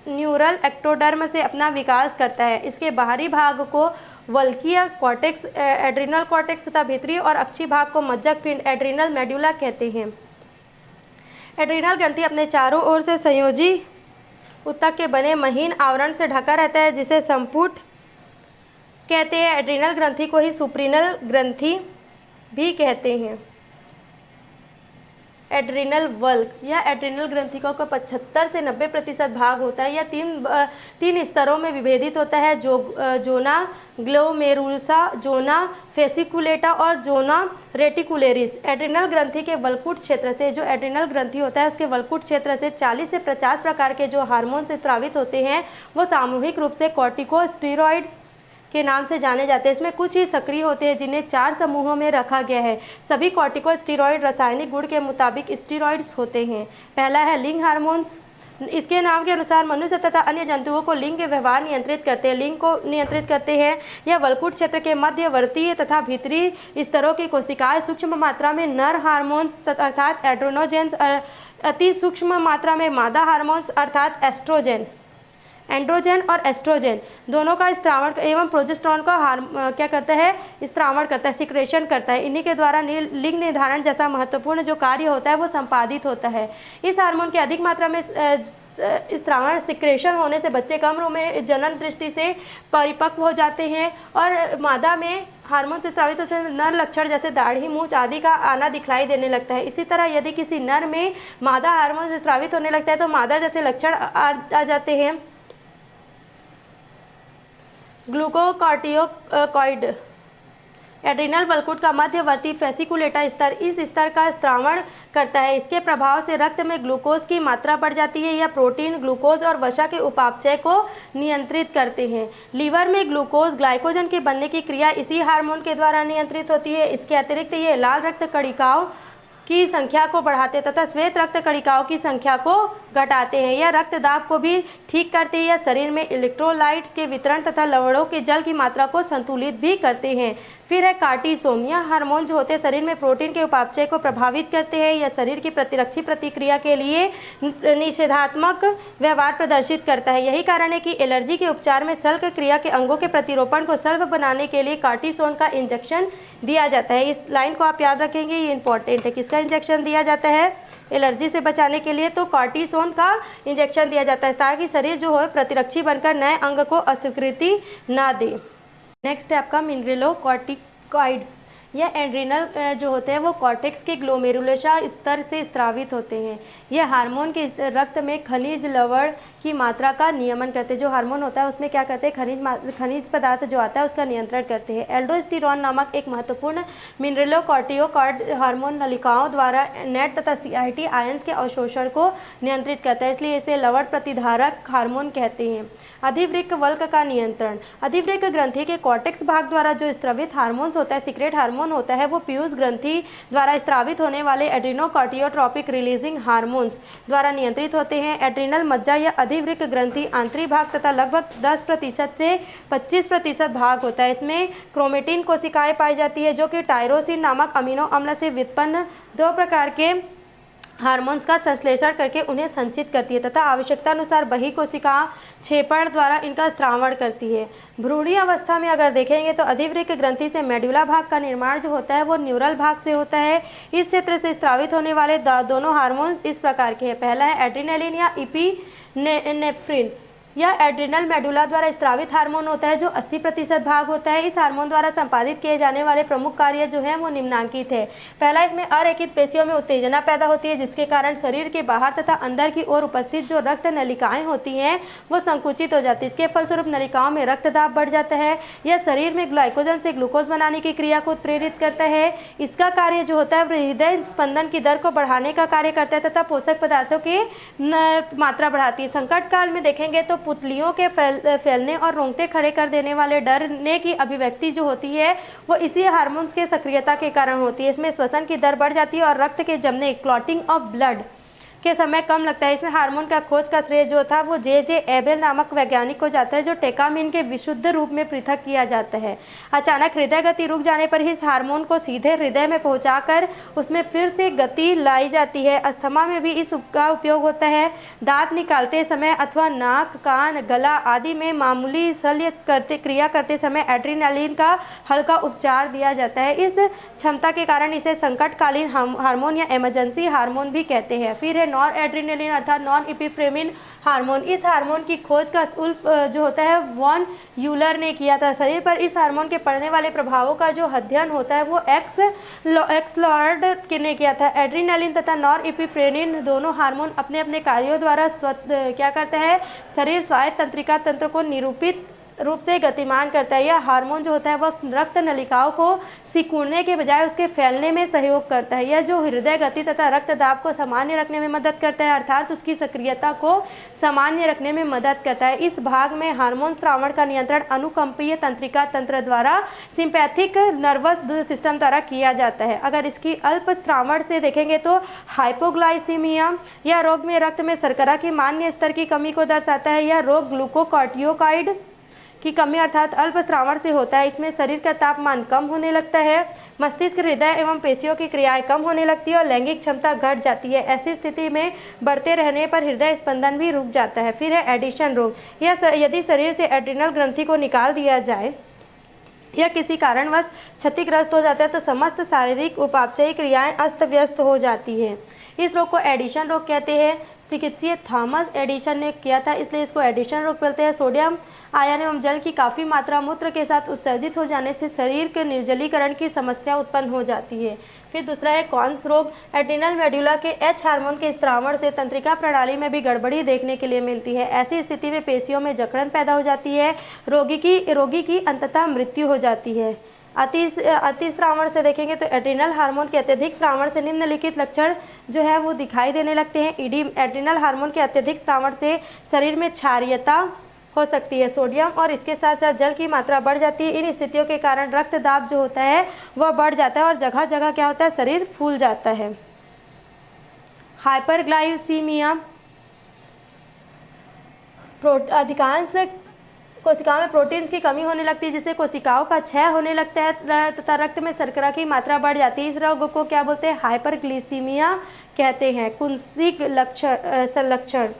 न्यूरल एक्टोडर्म से अपना विकास करता है। इसके बाहरी भाग को वल्कीय कॉर्टेक्स, एड्रिनल कॉर्टेक्स तथा भीतरी और अक्षी भाग को मज्जक पिंड, एड्रिनल मेडुला कहते हैं। एड्रिनल ग्रंथि अपने चारों ओर से संयोजी ऊतक के बने महीन आवरण से ढका रहता है जिसे संपुट कहते हैं। एड्रिनल ग्रंथि को ही सुप्रीनल ग्रंथि भी कहते हैं। एड्रिनल वल्क, यह एड्रिनल ग्रंथि का 75 से 90% भाग होता है। यह तीन स्तरों में विभेदित होता है, जोना ग्लोमेरुलसा, जोना फेसिकुलेटा और जोना रेटिकुलेरिस। एड्रिनल ग्रंथि के वल्कुट क्षेत्र से, जो एड्रिनल ग्रंथि होता है उसके वल्कुट क्षेत्र से 40 से 50 प्रकार के जो हार्मोन से स्रावित होते हैं वो सामूहिक रूप से कॉर्टिकोस्टेरॉइड के नाम से जाने जाते हैं। इसमें कुछ ही सक्रिय होते हैं जिन्हें 4 समूहों में रखा गया है। सभी कॉर्टिकोस्टेरॉइड रासायनिक गुण के मुताबिक स्टेरॉइड्स होते हैं। पहला है लिंग हार्मोन्स। इसके नाम के अनुसार मनुष्य तथा अन्य जंतुओं को लिंग के व्यवहार नियंत्रित करते हैं, लिंग को नियंत्रित करते हैं। यह वल्कुट क्षेत्र के मध्यवर्ती तथा भीतरी स्तरों की कोशिकाएं सूक्ष्म मात्रा में नर हार्मोन्स अर्थात एड्रोनोजेंस, अति सूक्ष्म मात्रा में मादा हार्मोन्स अर्थात एंड्रोजन और एस्ट्रोजन दोनों का स्त्रावण एवं प्रोजेस्टेरॉन का क्या करता है? स्त्रावण करता है, सिक्रेशन करता है। इन्हीं के द्वारा लिंग निर्धारण जैसा महत्वपूर्ण जो कार्य होता है वो संपादित होता है। इस हार्मोन की अधिक मात्रा में स्त्रावण सिक्रेशन होने से बच्चे कम उम्र में जनन दृष्टि से परिपक्व हो जाते हैं और मादा में हार्मोन से स्रावित होने से नर लक्षण जैसे दाढ़ी, मूंछ आदि का आना दिखलाई देने लगता है। इसी तरह यदि किसी नर में मादा हार्मोन से स्रावित होने लगता है तो मादा जैसे लक्षण आ जाते हैं। ग्लूकोकॉर्टिकोइड, एड्रिनल वल्कुट का मध्यवर्ती फेसिकुलेटा स्तर इस स्तर का स्त्रावण करता है। इसके प्रभाव से रक्त में ग्लूकोज की मात्रा बढ़ जाती है। यह प्रोटीन, ग्लूकोज और वसा के उपापचय को नियंत्रित करते हैं। लीवर में ग्लूकोज ग्लाइकोजन के बनने की क्रिया इसी हार्मोन के द्वारा नियंत्रित होती है। इसके अतिरिक्त ये लाल रक्त कणिकाओं की संख्या को बढ़ाते तथा श्वेत रक्त कणिकाओं की संख्या को घटाते हैं। यह रक्त दाब को भी ठीक करते हैं। यह शरीर में इलेक्ट्रोलाइट्स के वितरण तथा लवणों के जल की मात्रा को संतुलित भी करते हैं। फिर है कार्टिसोल, यह हार्मोन जो होते हैं शरीर में प्रोटीन के उपापचय को प्रभावित करते हैं। यह शरीर की प्रतिरक्षी प्रतिक्रिया के लिए निषेधात्मक व्यवहार प्रदर्शित करता है। यही कारण है कि एलर्जी के उपचार में शल्क क्रिया के अंगों के प्रतिरोपण को सुलभ बनाने के लिए कार्टिसोल का इंजेक्शन दिया जाता है। इस लाइन को आप याद रखेंगे, ये इंपॉर्टेंट है। किसका इंजेक्शन दिया जाता है? एलर्जी से बचाने के लिए तो कॉर्टिसोन का इंजेक्शन दिया जाता है ताकि शरीर जो है प्रतिरक्षी बनकर नए अंग को अस्वीकृति ना दे। नेक्स्ट है आपका मिनरलोकॉर्टिकॉइड्स। यह एड्रिनल जो होते हैं वो कॉर्टेक्स के ग्लोमेरुलसा स्तर से स्रावित होते हैं। यह हार्मोन के रक्त में खनिज लवण की मात्रा का नियमन करते हैं। जो हार्मोन होता है उसमें क्या करते हैं? खनिज पदार्थ जो आता है उसका नियंत्रण करते हैं। एल्डोस्टेरॉन नामक एक महत्वपूर्ण मिनरलोकॉर्टिकोइड हार्मोन नलिकाओं द्वारा नेट तथा CIT आयंस के अवशोषण को नियंत्रित करता है, इसलिए इसे लवण प्रतिधारक हार्मोन कहते हैं। अधिवृक्क वल्क का नियंत्रण, अधिवृक्क ग्रंथि के कॉर्टेक्स भाग द्वारा जो स्रावित हार्मोन्स होता है, सीक्रेट हार्मोन होता है, वो पीयूष ग्रंथि द्वारा स्रावित होने वाले एड्रिनोकॉर्टियोट्रोपिक रिलीजिंग हार्मोन्स द्वारा नियंत्रित होते हैं। एड्रिनल मज्जा या अधिवृक्क ग्रंथि आंतरिक भाग तथा लगभग 10% से 25% भाग होता है। इसमें क्रोमेटिन कोशिकाएं पाई जाती है जो कि टायरोसिन नामक अमीनो अम्ल से व्युत्पन्न 2 प्रकार के हार्मोन्स का संश्लेषण करके उन्हें संचित करती है तथा आवश्यकतानुसार बही कोशिका क्षेपण द्वारा इनका स्त्रावण करती है। भ्रूणीय अवस्था में अगर देखेंगे तो अधिवृक्क ग्रंथि से मेडुला भाग का निर्माण जो होता है वो न्यूरल भाग से होता है। इस क्षेत्र से स्रावित होने वाले दोनों हार्मोन्स इस प्रकार के हैं। पहला है एड्रिनलिन या इपिनेफ्रिन। यह एड्रिनल मेडुला द्वारा स्रावित हार्मोन होता है जो 80% भाग होता है। इस हार्मोन द्वारा संपादित किए जाने वाले प्रमुख कार्य जो हैं वो निम्नांकित है। पहला, इसमें अरेखित पेशियों में उत्तेजना पैदा होती है जिसके कारण शरीर के बाहर तथा अंदर की ओर उपस्थित जो रक्त नलिकाएं होती हैं वो संकुचित हो जाती है। इसके फलस्वरूप नलिकाओं में रक्त दाब बढ़ जाता है। यह शरीर में ग्लाइकोजन से ग्लूकोज बनाने की क्रिया को प्रेरित करता है। इसका कार्य जो होता है हृदय स्पंदन की दर को बढ़ाने का कार्य करता है तथा पोषक पदार्थों की मात्रा बढ़ाती है। संकट काल में देखेंगे तो पुतलियों के फैलने और रोंगटे खड़े कर देने वाले डरने की अभिव्यक्ति जो होती है वो इसी हार्मोन्स के सक्रियता के कारण होती है। इसमें श्वसन की दर बढ़ जाती है और रक्त के जमने क्लॉटिंग ऑफ ब्लड के समय कम लगता है। इसमें हार्मोन का खोज का श्रेय जो था वो जे एबेल नामक वैज्ञानिक को जाता है जो टेकामिन के विशुद्ध रूप में पृथक किया जाता है। अचानक हृदय गति रुक जाने पर इस हार्मोन को सीधे हृदय में पहुंचाकर उसमें फिर से गति लाई जाती है। अस्थमा में भी इसका उपयोग होता है। दांत निकालते समय अथवा नाक, कान, गला आदि में मामूली शल्य क्रिया करते समय एड्रेनालिन का हल्का उपचार दिया जाता है। इस क्षमता के कारण इसे संकटकालीन हार्मोन या इमरजेंसी हार्मोन भी कहते हैं। फिर है नॉर एड्रेनालिन अर्थात नॉन एपिफ्रेमिन हार्मोन। इस हार्मोन की खोज का जो होता है वॉन यूलर ने किया था। शरीर पर इस हार्मोन के पड़ने वाले प्रभावों का जो अध्ययन होता है वो एक्सलॉर्ड ने किया था। एड्रेनालिन तथा नॉर एपिफ्रेमिन दोनों हार्मोन अपने अपने कार्यों द्वारा क्या करते हैं, शरीर स्वायत्त तंत्रिका तंत्र को निरूपित रूप से गतिमान करता है। यह हार्मोन जो होता है वह रक्त नलिकाओं को सिकुड़ने के बजाय उसके फैलने में सहयोग करता है। यह जो हृदय गति तथा रक्त दाब को सामान्य रखने में मदद करता है अर्थात उसकी सक्रियता को सामान्य रखने में मदद करता है। इस भाग में हार्मोन स्रावण का नियंत्रण अनुकंपीय तंत्रिका तंत्र द्वारा सिंपैथिक नर्वस सिस्टम द्वारा किया जाता है। अगर इसकी अल्प स्रावण से देखेंगे तो हाइपोग्लाइसीमिया यह रोग में रक्त में शर्करा की मान्य स्तर की कमी को दर्शाता है। यह रोग ग्लूकोकॉर्टिकोइड की कमी अर्थात अल्प स्रावण से होता है। इसमें शरीर का तापमान कम होने लगता है, मस्तिष्क, हृदय एवं पेशियों की क्रियाएं कम होने लगती है और लैंगिक क्षमता घट जाती है। ऐसी स्थिति में बढ़ते रहने पर हृदय स्पंदन भी रुक जाता है। फिर है एडिशन रोग। यह यदि शरीर से एड्रिनल ग्रंथि को निकाल दिया जाए या किसी कारणवश क्षतिग्रस्त हो जाता है तो समस्त शारीरिक उपापचयी क्रियाएं अस्त व्यस्त हो जाती है। इस रोग को एडिशन रोग कहते हैं। चिकित्सक थॉमस एडिशन ने किया था इसलिए इसको एडिशन रोग बोलते हैं। सोडियम आयन एवं जल की काफ़ी मात्रा मूत्र के साथ उत्सर्जित हो जाने से शरीर के निर्जलीकरण की समस्या उत्पन्न हो जाती है। फिर दूसरा है कॉन्स रोग। एड्रिनल मेडुला के एच हार्मोन के स्रावण से तंत्रिका प्रणाली में भी गड़बड़ी देखने के लिए मिलती है। ऐसी स्थिति में पेशियों में जकड़न पैदा हो जाती है। रोगी की अंततः मृत्यु हो जाती है। अति स्रावण से देखेंगे तो एड्रिनल हार्मोन के अत्यधिक स्रावण से निम्नलिखित लक्षण जो है वो दिखाई देने लगते हैं। ईडीम। एड्रिनल हार्मोन के अत्यधिक स्रावण से शरीर में क्षारीयता हो सकती है। सोडियम और इसके साथ साथ जल की मात्रा बढ़ जाती है। इन स्थितियों के कारण रक्त दाब जो होता है वह बढ़ जाता है और जगह जगह क्या होता है, शरीर फूल जाता है। हाइपरग्लाइसीमिया। अधिकांश कोशिकाओं में प्रोटीन्स की कमी होने लगती है जिससे कोशिकाओं का क्षय होने लगता है तथा रक्त में शर्करा की मात्रा बढ़ जाती है। इस रोग को क्या बोलते हैं, हाइपरग्लिसीमिया कहते हैं। कुंसिक संलक्षण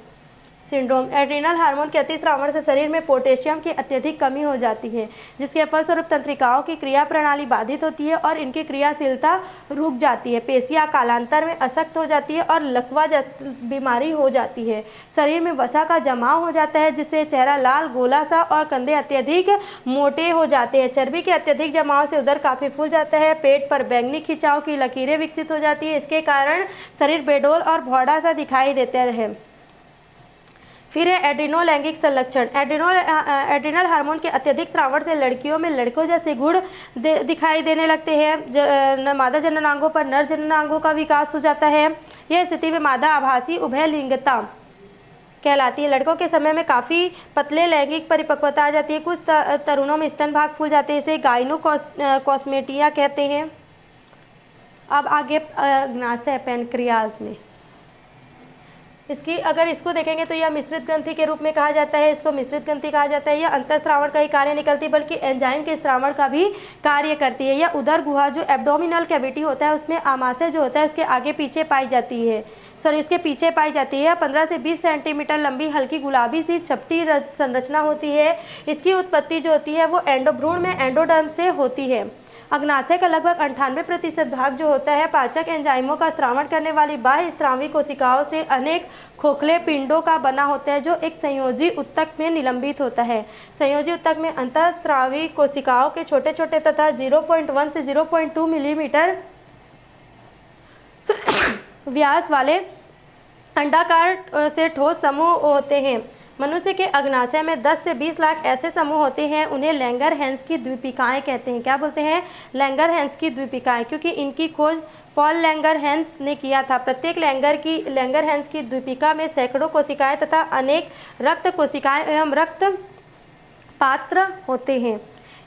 सिंड्रोम। एड्रिनल हार्मोन के अतिस्रावण से शरीर में पोटेशियम की अत्यधिक कमी हो जाती है जिसके फलस्वरूप तंत्रिकाओं की क्रिया प्रणाली बाधित होती है और इनकी क्रियाशीलता रुक जाती है। पेशियां कालांतर में अशक्त हो जाती है और लकवा बीमारी हो जाती है। शरीर में वसा का जमाव हो जाता है जिससे चेहरा लाल, गोला सा और कंधे अत्यधिक मोटे हो जाते हैं। चर्बी के अत्यधिक जमाव से उदर काफी फूल जाता है। पेट पर बैंगनी खिंचाव की लकीरें विकसित हो जाती है। इसके कारण शरीर बेडोल और भौड़ा सा दिखाई देता है। फिर है एड्रिनोलैंगिक संलक्षण। एड्रिनल हार्मोन के अत्यधिक स्रावण से लड़कियों में लड़कों जैसे गुण दिखाई देने लगते हैं। मादा जननांगों पर नर जननांगों का विकास हो जाता है। यह स्थिति में मादा आभासी उभय लिंगता कहलाती है। लड़कों के समय में काफ़ी पतले लैंगिक परिपक्वता आ जाती है। कुछ तरुणों में स्तन भाग फूल जाते हैं। इसे गाइनोकॉस्मेटिया कहते हैं। अब आगे अग्नाशय पैनक्रियाज में अगर इसको देखेंगे तो यह मिश्रित ग्रंथि के रूप में कहा जाता है। इसको मिश्रित ग्रंथि कहा जाता है। यह अंतःस्रावण का ही कार्य नहीं करती बल्कि एंजाइम के स्रावण का भी कार्य करती है। यह उदर गुहा जो एब्डोमिनल कैविटी होता है उसमें आमाशय जो होता है उसके आगे पीछे पाई जाती है, उसके पीछे पाई जाती है। 15 से 20 सेंटीमीटर लंबी हल्की गुलाबी सी चपटी संरचना होती है। इसकी उत्पत्ति जो होती है वो एंडोभ्रूण में एंडोडर्म से होती है। अग्नाशय का लगभग 98% भाग जो होता है पाचक एंजाइमों का स्रावण करने वाली बाह्य स्रावी कोशिकाओं से अनेक खोखले पिंडों का बना होता है जो एक संयोजी ऊतक में निलंबित होता है। संयोजी ऊतक में अंतःस्रावी कोशिकाओं के छोटे छोटे तथा 0.1 से 0.2 मिलीमीटर व्यास वाले अंडाकार से ठोस समूह होते हैं। मनुष्य के अग्नाशय में 10 से 20 लाख ऐसे समूह होते हैं, उन्हें लैंगरहैंस की द्वीपिकाएं कहते हैं। क्या बोलते हैं? लैंगरहैंस की द्वीपिकाएं, क्योंकि इनकी खोज पॉल लैंगरहैंस ने किया था। प्रत्येक लैंगरहैंस की द्वीपिका में सैकड़ों कोशिकाएं तथा अनेक रक्त कोशिकाएं एवं रक्त पात्र होते हैं।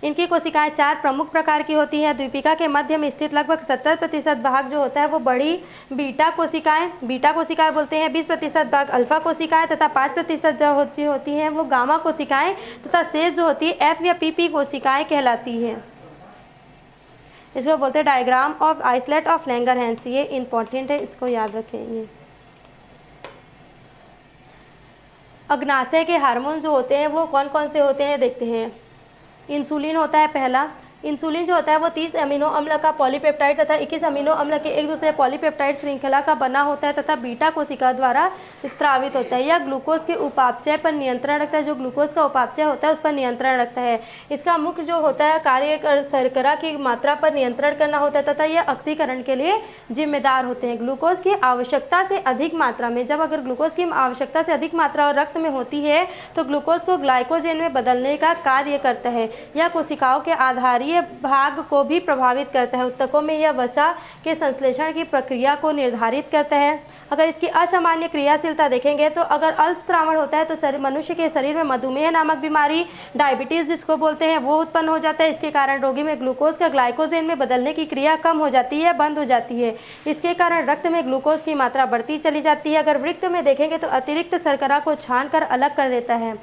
इनकी कोशिकाएं 4 प्रमुख प्रकार की होती हैं। द्वीपिका के मध्य में स्थित लगभग 70% भाग जो होता है वो बड़ी बीटा कोशिकाएं बोलते हैं। 20% भाग अल्फा कोशिकाएं तथा 5% जो होती हैं वो गामा कोशिकाएं तथा शेष जो होती है एफ या पीपी कोशिकाएं कहलाती हैं। इसको बोलते हैं diagram of islet of Langerhans. ये इंपॉर्टेंट है, इसको याद रखेंगे। अग्नाशय के हार्मोन जो होते हैं वो कौन कौन से होते हैं देखते हैं। इंसुलिन होता है पहला। इंसुलिन जो होता है वो 30 अमीनो अम्ल का पॉलीपेप्टाइड तथा 21 अमीनो अम्ल के एक दूसरे पॉलीपेप्टाइड श्रृंखला का बना होता है तथा बीटा कोशिका द्वारा स्त्रावित होता है। यह ग्लूकोज के उपापचय पर नियंत्रण रखता है। जो ग्लूकोज का उपापचय होता है उस पर नियंत्रण रखता है। इसका मुख्य जो होता है कार्य शर्करा की मात्रा पर नियंत्रण करना होता है तथा यह ऑक्सीकरण के लिए जिम्मेदार होते हैं। ग्लूकोज की आवश्यकता से अधिक मात्रा में, जब अगर ग्लूकोज की आवश्यकता से अधिक मात्रा रक्त में होती है तो ग्लूकोज को ग्लाइकोजेन में बदलने का कार्य करता है। यह कोशिकाओं के आधारीय भाग को भी प्रभावित करता है। ऊतकों में यह वसा के संश्लेषण की प्रक्रिया को निर्धारित करता है। अगर इसकी असामान्य क्रियाशीलता देखेंगे तो अगर अल्पस्रावण होता है तो मनुष्य के शरीर में मधुमेह नामक बीमारी, डायबिटीज जिसको बोलते हैं, वो उत्पन्न हो जाता है। इसके कारण रोगी में ग्लूकोज का ग्लाइकोजेन में बदलने की क्रिया कम हो जाती है, बंद हो जाती है। इसके कारण रक्त में ग्लूकोज की मात्रा बढ़ती चली जाती है। अगर वृक्क में देखेंगे तो अतिरिक्त शर्करा को छान कर अलग कर देता है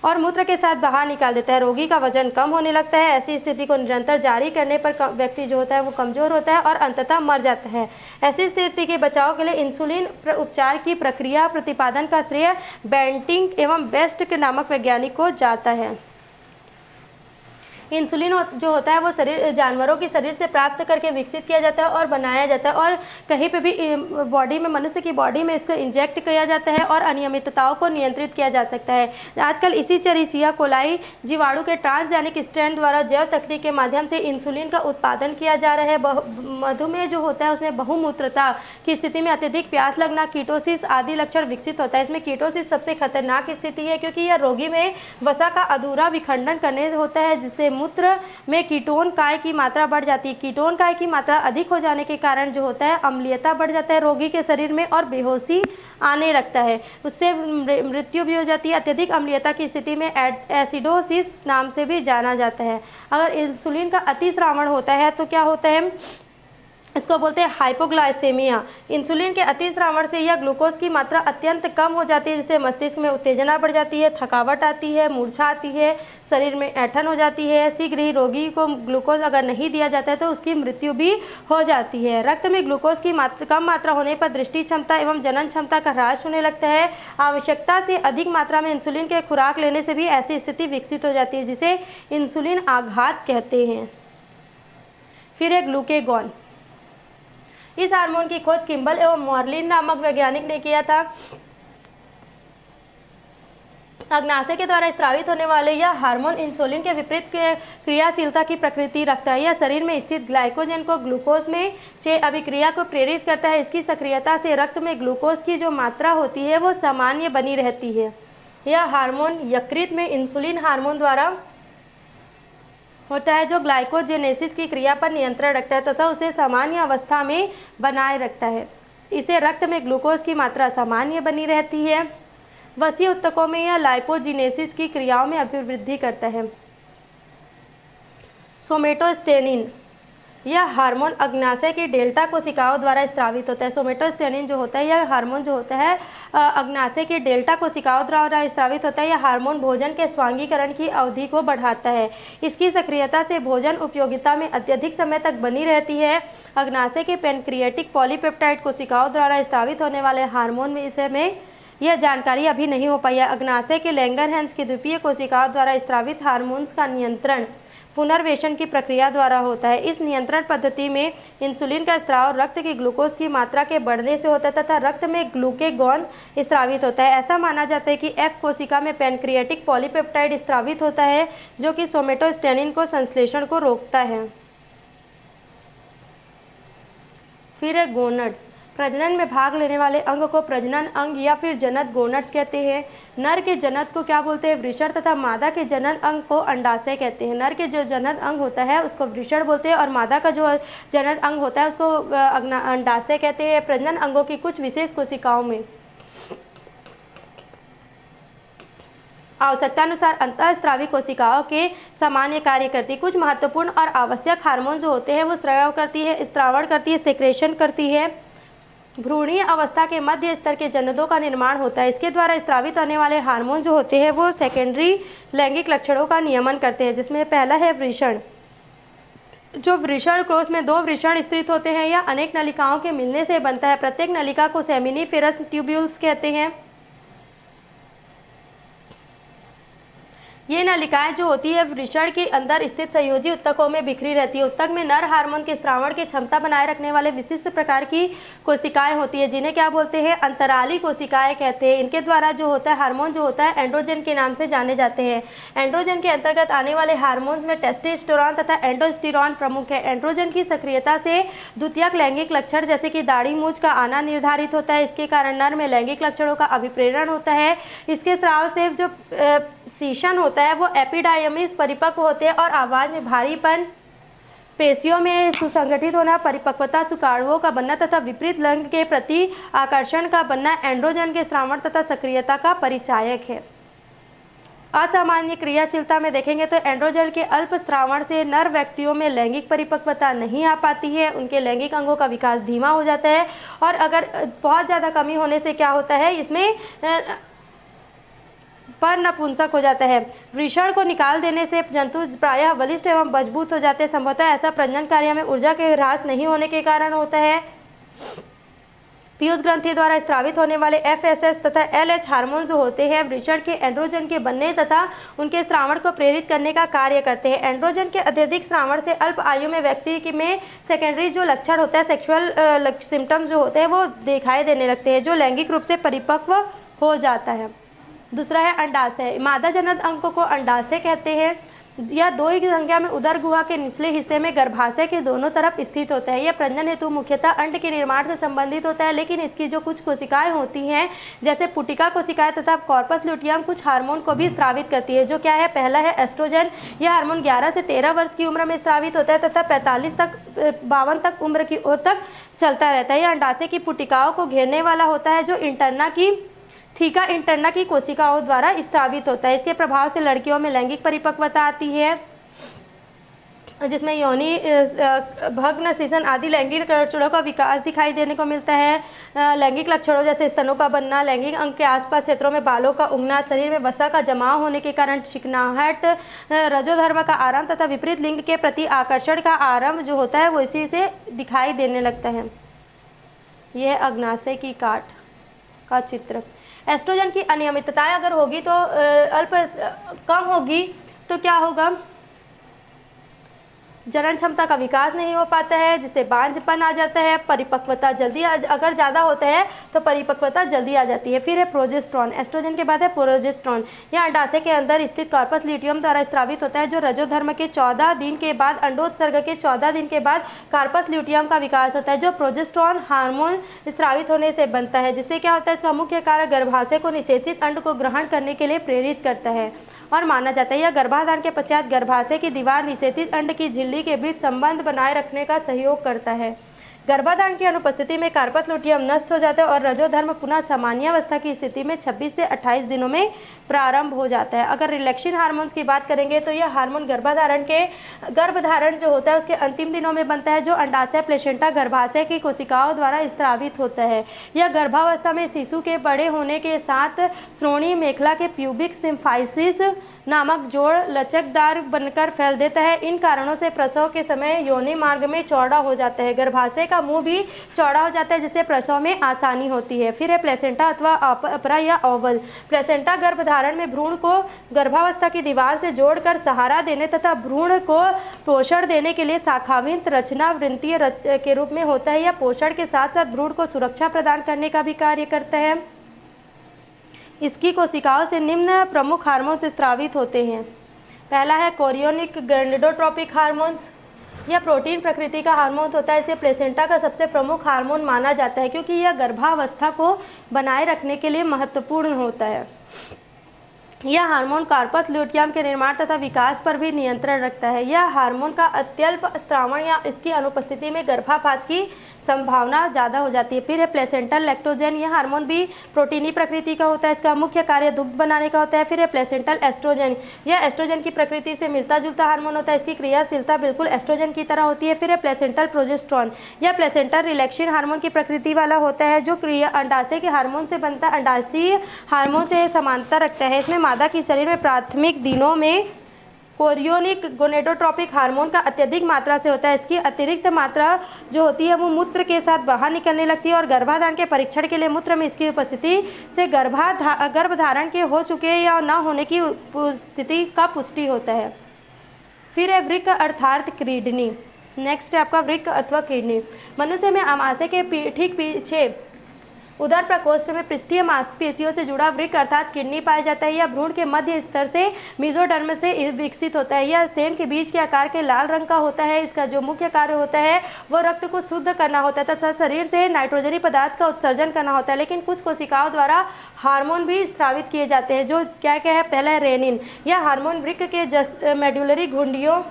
और मूत्र के साथ बाहर निकाल देता है। रोगी का वजन कम होने लगता है। ऐसी स्थिति को निरंतर जारी करने पर व्यक्ति जो होता है वो कमजोर होता है और अंततः मर जाता है। ऐसी स्थिति के बचाव के लिए इंसुलिन उपचार की प्रक्रिया प्रतिपादन का श्रेय बेंटिंग एवं बेस्ट के नामक वैज्ञानिक को जाता है। इंसुलिन जो होता है वो जानवरों के शरीर से प्राप्त करके विकसित किया जाता है और बनाया जाता है और कहीं पे भी बॉडी में, मनुष्य की बॉडी में इसको इंजेक्ट किया जाता है और अनियमितताओं को नियंत्रित किया जा सकता है। आजकल इसी चेरिचिया कोलाई जीवाणु के ट्रांसजेनिक स्ट्रैंड द्वारा जैव तकनीक के माध्यम से इंसुलिन का उत्पादन किया जा रहा है। मधुमेह जो होता है उसमें बहुमूत्रता की स्थिति में अत्यधिक प्यास लगना, कीटोसिस आदि लक्षण विकसित होता है। इसमें कीटोसिस सबसे खतरनाक स्थिति है क्योंकि यह रोगी में वसा का अधूरा विखंडन करने होता है, जिससे मूत्र में कीटोन काय की मात्रा बढ़ जाती है। कीटोन काय की मात्रा अधिक हो जाने के कारण जो होता है अम्लीयता बढ़ जाता है रोगी के शरीर में और बेहोशी आने लगता है। उससे मृत्यु भी हो जाती है। अत्यधिक अम्लीयता की स्थिति में एसिडोसिस नाम से भी जाना जाता है। अगर इंसुलिन का अतिस्रावण होता है तो क्या होता है, इसको बोलते हैं हाइपोग्लाइसेमिया। इंसुलिन के अतिस्रावण से यह ग्लूकोज की मात्रा अत्यंत कम हो जाती है, जिससे मस्तिष्क में उत्तेजना बढ़ जाती है, थकावट आती है, मूर्छा आती है, शरीर में ऐंठन हो जाती है। शीघ्र ही रोगी को ग्लूकोज अगर नहीं दिया जाता है तो उसकी मृत्यु भी हो जाती है। रक्त में ग्लूकोज की कम मात्रा होने पर दृष्टि क्षमता एवं जनन क्षमता का ह्रास होने लगता है। आवश्यकता से अधिक मात्रा में इंसुलिन के खुराक लेने से भी ऐसी स्थिति विकसित हो जाती है, जिसे इंसुलिन आघात कहते हैं। फिर है ग्लूकेगॉन। इस हार्मोन की खोज किम्बल एवं मॉर्लिन नामक वैज्ञानिक ने किया था। अग्नाशय के द्वारा स्रावित होने वाले यह हार्मोन इंसुलिन के विपरीत क्रियाशीलता की प्रकृति रखता है। यह शरीर में स्थित ग्लाइकोजन को ग्लूकोज में से अभिक्रिया को प्रेरित करता है। इसकी सक्रियता से रक्त में ग्लूकोज की जो मात्रा होती है वो सामान्य बनी रहती है। यह हार्मोन यकृत में इंसुलिन हार्मोन द्वारा होता है जो ग्लाइकोजेनेसिस की क्रिया पर नियंत्रण रखता है तथा उसे सामान्य अवस्था में बनाए रखता है। इसे रक्त में ग्लूकोज की मात्रा सामान्य बनी रहती है। वसीय ऊतकों में यह लाइपोजिनेसिस की क्रियाओं में अभिवृद्धि करता है। सोमेटोस्टेनिन, यह हार्मोन अग्नाशय की डेल्टा कोशिकाओं द्वारा स्रावित होता है। सोमेटोस्टेनिन जो होता है यह हार्मोन जो होता है अग्नाशय की डेल्टा कोशिकाओं द्वारा स्रावित होता है। यह हार्मोन भोजन के स्वांगीकरण की अवधि को बढ़ाता है। इसकी सक्रियता से भोजन उपयोगिता में अत्यधिक समय तक बनी रहती है। अग्नाशय के पैनक्रिएटिक पॉलीपेप्टाइड कोशिकाओं द्वारा स्रावित होने वाले हार्मोन में इस में यह जानकारी अभी नहीं हो पाई है। अग्नाशय के लैंगरहैंस की द्वीपीय कोशिकाओं द्वारा स्रावित हार्मोन्स का नियंत्रण पुनर्वेशन की प्रक्रिया द्वारा होता है। इस नियंत्रण पद्धति में इंसुलिन का स्राव रक्त की ग्लूकोज की मात्रा के बढ़ने से होता है तथा रक्त में ग्लूकेगॉन स्रावित होता है। ऐसा माना जाता है कि एफ कोशिका में पैनक्रियाटिक पॉलीपेप्टाइड स्रावित होता है जो कि सोमेटोस्टेनिन को संश्लेषण को रोकता है। फिर है गोनड्स। प्रजनन में भाग लेने वाले अंग को प्रजनन अंग या फिर जनन गोनड्स कहते हैं। नर के जनन को क्या बोलते हैं? वृषण तथा मादा के जनन अंग को अंडाशय कहते हैं। नर के जो जनन अंग होता है उसको वृषण बोलते हैं और मादा का जो जनन अंग होता है उसको अंडाशय कहते हैं। प्रजनन अंगों की कुछ विशेष कोशिकाओं में आवश्यकतानुसार अंतःस्रावी कोशिकाओं के सामान्य कार्य करती। कुछ महत्वपूर्ण और आवश्यक हार्मोन जो होते हैं वो स्राव करती है, स्त्रावण करती है, सेक्रेशन करती है। भ्रूणीय अवस्था के मध्य स्तर के जननों का निर्माण होता है। इसके द्वारा स्रावित होने वाले हार्मोन जो होते हैं वो सेकेंडरी लैंगिक लक्षणों का नियमन करते हैं, जिसमें पहला है वृषण। जो वृषण कोष में 2 वृषण स्थित होते हैं या अनेक नलिकाओं के मिलने से बनता है। प्रत्येक नलिका को सेमिनिफेरस ट्यूब्यूल्स कहते हैं। ये नलिकाएं जो होती है वृषण के अंदर स्थित संयोजी उत्तकों में बिखरी रहती है। उत्तक में नर हार्मोन के स्रावण की क्षमता बनाए रखने वाले विशिष्ट प्रकार की कोशिकाएं होती है, जिन्हें क्या बोलते हैं? अंतराली कोशिकाएं कहते हैं। इनके द्वारा जो होता है हार्मोन जो होता है एंड्रोजन के नाम से जाने जाते हैं। एंड्रोजन के अंतर्गत आने वाले हार्मोन्स में टेस्टोस्टेरोन तथा एंडोस्टेरोन प्रमुख है। एंड्रोजन की सक्रियता से द्वितीयक लैंगिक लक्षण जैसे कि दाढ़ी मूंछ का आना निर्धारित होता है। इसके कारण नर में लैंगिक लक्षणों का अभिप्रेरण होता है। इसके स्राव से जो सीशन होता है वो एपिडायमिस परिपक्व होते हैं और आवाज में भारीपन, पेशियों में सुसंगठित होना, परिपक्वता, सुकाणुओं का बनना तथा विपरीत लिंग के प्रति आकर्षण का बनना एंड्रोजन के स्रावण तथा सक्रियता का परिचायक है। असामान्य क्रियाशीलता में देखेंगे तो एंड्रोजन के अल्प स्रावण से नर व्यक्तियों में लैंगिक परिपक्वता नहीं आ पाती है। उनके लैंगिक अंगों का विकास धीमा हो जाता है और अगर बहुत ज़्यादा कमी होने से क्या होता है इसमें पर नपुंसक हो जाता है। वृषण को निकाल देने से जंतु प्रायः बलिष्ठ एवं मजबूत हो जाते हैं। संभवतः ऐसा प्रजनन कार्य में ऊर्जा के ह्रास नहीं होने के कारण होता है। पीयूष ग्रंथि द्वारा स्रावित होने वाले FSH तथा LH हार्मोन जो होते हैं वृषण के एंड्रोजन के बनने तथा उनके स्रावण को प्रेरित करने का कार्य करते हैं। एंड्रोजन के अत्यधिक स्रावण से अल्प आयु में व्यक्ति में सेकेंडरी जो लक्षण होता है सेक्सुअल सिम्टम्स जो होते हैं वो दिखाई देने लगते हैं, जो लैंगिक रूप से परिपक्व हो जाता है। दूसरा है अंडाशय। मादा जनन अंग को अंडाशय कहते हैं। यह 2 की संख्या में उदर गुहा के निचले हिस्से में गर्भाशय के दोनों तरफ स्थित होता है। यह प्रजनन हेतु मुख्यतः अंड के निर्माण से संबंधित होता है, लेकिन इसकी जो कुछ कोशिकाएं होती हैं जैसे पुटिका कोशिकाएं तथा कॉर्पस ल्यूटियम कुछ हार्मोन को भी स्रावित करती है, जो क्या है? पहला है एस्ट्रोजन। यह हार्मोन 11 से 13 वर्ष की उम्र में स्रावित होता है तथा 52 तक उम्र की ओर तक चलता रहता है। यह अंडाशय की पुटिकाओं को घेरने वाला होता है, जो थीका इंटरना की कोशिकाओं द्वारा स्रावित होता है। इसके प्रभाव से लड़कियों में लैंगिक परिपक्वता आती है, जिसमें योनि भग्न सीसन आदि लैंगिक लक्षणों का विकास दिखाई देने को मिलता है। लैंगिक लक्षणों जैसे स्तनों का बनना, लैंगिक अंग के आसपास क्षेत्रों में बालों का उगना, शरीर में वसा का जमाव होने के कारण चिकनाहट, रजोधर्म का आरंभ तथा विपरीत लिंग के प्रति आकर्षण का आरंभ जो होता है वो इसी से दिखाई देने लगता है। यह अग्नाशय की काट का चित्र। एस्ट्रोजन की अनियमितताएं अगर होगी तो कम होगी तो क्या होगा? जनन क्षमता का विकास नहीं हो पाता है, जिससे बांझपन आ जाता है। परिपक्वता जल्दी अगर ज़्यादा होता है तो परिपक्वता जल्दी आ जाती है। फिर है प्रोजेस्टेरॉन। एस्ट्रोजन के बाद है प्रोजेस्टेरॉन। यह अंडाशय के अंदर स्थित कॉर्पस ल्यूटियम द्वारा स्रावित होता है, जो रजोधर्म के 14 दिन के बाद अंडोत्सर्ग के 14 दिन के बाद कॉर्पस ल्यूटियम का विकास होता है, जो प्रोजेस्टेरॉन हार्मोन स्रावित होने से बनता है। जिससे क्या होता है? इसका मुख्य कारण गर्भाशय को निषेचित अंड को ग्रहण करने के लिए प्रेरित करता है और माना जाता है यह गर्भाधान के पश्चात गर्भाशय की दीवार निषेचित अंड की झिल्ली के बीच संबंध बनाए रखने का सहयोग करता है। गर्भाधान की अनुपस्थिति में कार्पस लुटियम नष्ट हो जाता है और रजोधर्म पुनः सामान्यावस्था की स्थिति में 26 से 28 दिनों में प्रारंभ हो जाता है। अगर रिलैक्सिन हार्मोन्स की बात करेंगे तो यह हार्मोन गर्भधारण जो होता है उसके अंतिम दिनों में बनता है, जो अंडाशय, प्लेसेंटा, गर्भाशय की कोशिकाओं द्वारा स्रावित होता है। यह गर्भावस्था में शिशु के बड़े होने के साथ श्रोणीय मेखला के प्यूबिक सिम्फाइसिस नामक जोड़ लचकदार बनकर फैल देता है। इन कारणों से प्रसव के समय योनि मार्ग में चौड़ा हो जाता है। गर्भाशय का का मुंह भी चौड़ा हो जाता है जिससे प्रसव में आसानी होती है। फिर है प्लेसेंटा अथवा अपरा या ओवल। प्लेसेंटा गर्भधारण में भ्रूण को गर्भावस्था की दीवार से जोड़कर सहारा देने तथा भ्रूण को पोषण देने के लिए शाखाविंत रचना वृंतीय के रूप में होता है। यह पोषण के साथ साथ भ्रूण को सुरक्षा प्रदान करने का भी कार्य करता है। इसकी कोशिकाओं से निम्न प्रमुख हार्मोन स्रावित होते हैं। पहला है कोरियोनिक गोनेडोट्रोपिक हार्मोन्स। यह प्रोटीन प्रकृति का हार्मोन होता है। इसे प्लेसेंटा का सबसे प्रमुख हार्मोन माना जाता है क्योंकि यह गर्भावस्था को बनाए रखने के लिए महत्वपूर्ण होता है। यह हार्मोन कार्पस ल्यूटियम के निर्माण तथा विकास पर भी नियंत्रण रखता है। यह हार्मोन का अत्यल्प स्रावण या इसकी अनुपस्थिति में गर्भपात की संभावना ज़्यादा हो जाती है। फिर है प्लेसेंटल लैक्टोजेन। यह हार्मोन भी प्रोटीनी प्रकृति का होता है। इसका मुख्य कार्य दुग्ध बनाने का होता है। फिर है प्लेसेंटल एस्ट्रोजन। यह एस्ट्रोजन की प्रकृति से मिलता जुलता हार्मोन होता है। इसकी क्रियाशीलता बिल्कुल एस्ट्रोजन की तरह होती है। फिर है प्लेसेंटल प्रोजेस्टेरोन। यह प्लेसेंटल रिलैक्सेशन हार्मोन की प्रकृति वाला होता है जो क्रिया अंडाशय के हार्मोन से बनता है। अंडाशय हार्मोन से समानता रखता है। इसमें मादा की शरीर में प्राथमिक दिनों में कोरियोनिक गोनेडोट्रोपिक हार्मोन का अत्यधिक मात्रा से होता है। इसकी अतिरिक्त मात्रा जो होती है वो मूत्र के साथ बाहर निकलने लगती है और गर्भाधान के परीक्षण के लिए मूत्र में इसकी उपस्थिति से गर्भधारण के हो चुके या न होने की स्थिति का पुष्टि होता है। फिर है वृक्क अर्थात किडनी। नेक्स्ट है आपका वृक्क अथवा किडनी। मनुष्य में आमाशय के ठीक पीछे उदर प्रकोष्ठ में पृष्ठीय मांसपेशियों से जुड़ा वृक्क अर्थात किडनी पाया जाता है। यह भ्रूण के मध्य स्तर से मेसोडर्म से विकसित होता है। यह सेन के बीज के आकार के लाल रंग का होता है। इसका जो मुख्य कार्य होता है वो रक्त को शुद्ध करना होता है तथा शरीर से नाइट्रोजनी पदार्थ का उत्सर्जन करना होता है। लेकिन कुछ कोशिकाओं द्वारा हार्मोन भी स्रावित किए जाते हैं जो क्या क्या है। पहला है रेनिन। यह हार्मोन वृक्क के मेडुलरी घुंडियों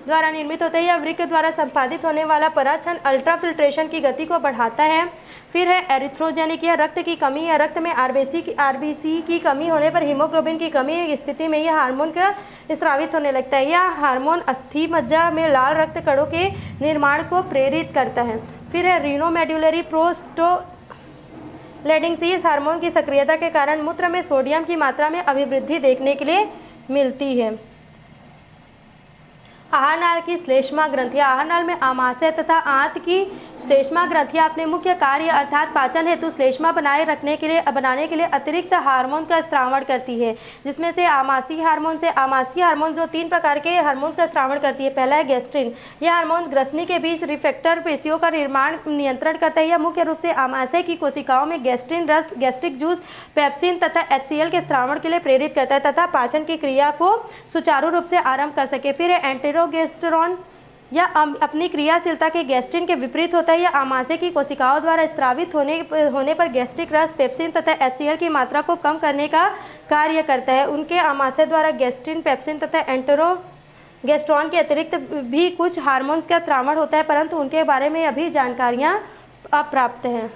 द्वारा निर्मित होता है। यह वृक्क द्वारा संपादित होने वाला पराक्षण अल्ट्राफिल्ट्रेशन की गति को बढ़ाता है। फिर है एरिथ्रोजेनिक। यह रक्त की कमी या रक्त में आरबीसी की कमी होने पर हीमोग्लोबिन की कमी की स्थिति में यह हार्मोन का स्रावित होने लगता है। यह हार्मोन अस्थि मज्जा में लाल रक्त कणों के निर्माण को प्रेरित करता है। फिर है रीनोमेड्युलरी प्रोस्टोलेडिंग। इस हार्मोन की सक्रियता के कारण मूत्र में सोडियम की मात्रा में अभिवृद्धि देखने के लिए मिलती है। आहारनाल की श्लेष्मा ग्रंथियां। आहारनाल में आमाशय तथा आंत की श्लेष्मा ग्रंथियां अपने मुख्य कार्य अर्थात पाचन हेतु श्लेष्मा बनाने के लिए अतिरिक्त हार्मोन का स्रावण करती है जिसमें से आमाशयी हार्मोन जो 3 प्रकार के हार्मोन्स का स्रावण करती है। पहला है गैस्ट्रिन। यह हार्मोन ग्रसनी के बीच रिफ्लेक्टर पेशियों का निर्माण नियंत्रण करता है। यह मुख्य रूप से आमाशय की कोशिकाओं में गैस्ट्रिन रस, गैस्ट्रिक जूस, पेप्सिन तथा HCl के स्रावण के लिए प्रेरित करता है तथा पाचन की क्रिया को सुचारू रूप से आरंभ कर सके। फिर है एंटेरोगेस्टेरोन। यह अपनी क्रियाशीलता के गैस्ट्रिन के विपरीत होता है। यह आमाशय की कोशिकाओं द्वारा स्रावित होने पर गैस्ट्रिक रस, पेप्सिन तथा HCl की मात्रा को कम करने का कार्य करता है। उनके आमाशय द्वारा गैस्ट्रिन, पेप्सिन तथा एंटेरोगेस्टेरोन के अतिरिक्त भी कुछ हार्मोन्स का स्रावण होता है परंतु उनके बारे में अभी जानकारियाँ अप्राप्त हैं।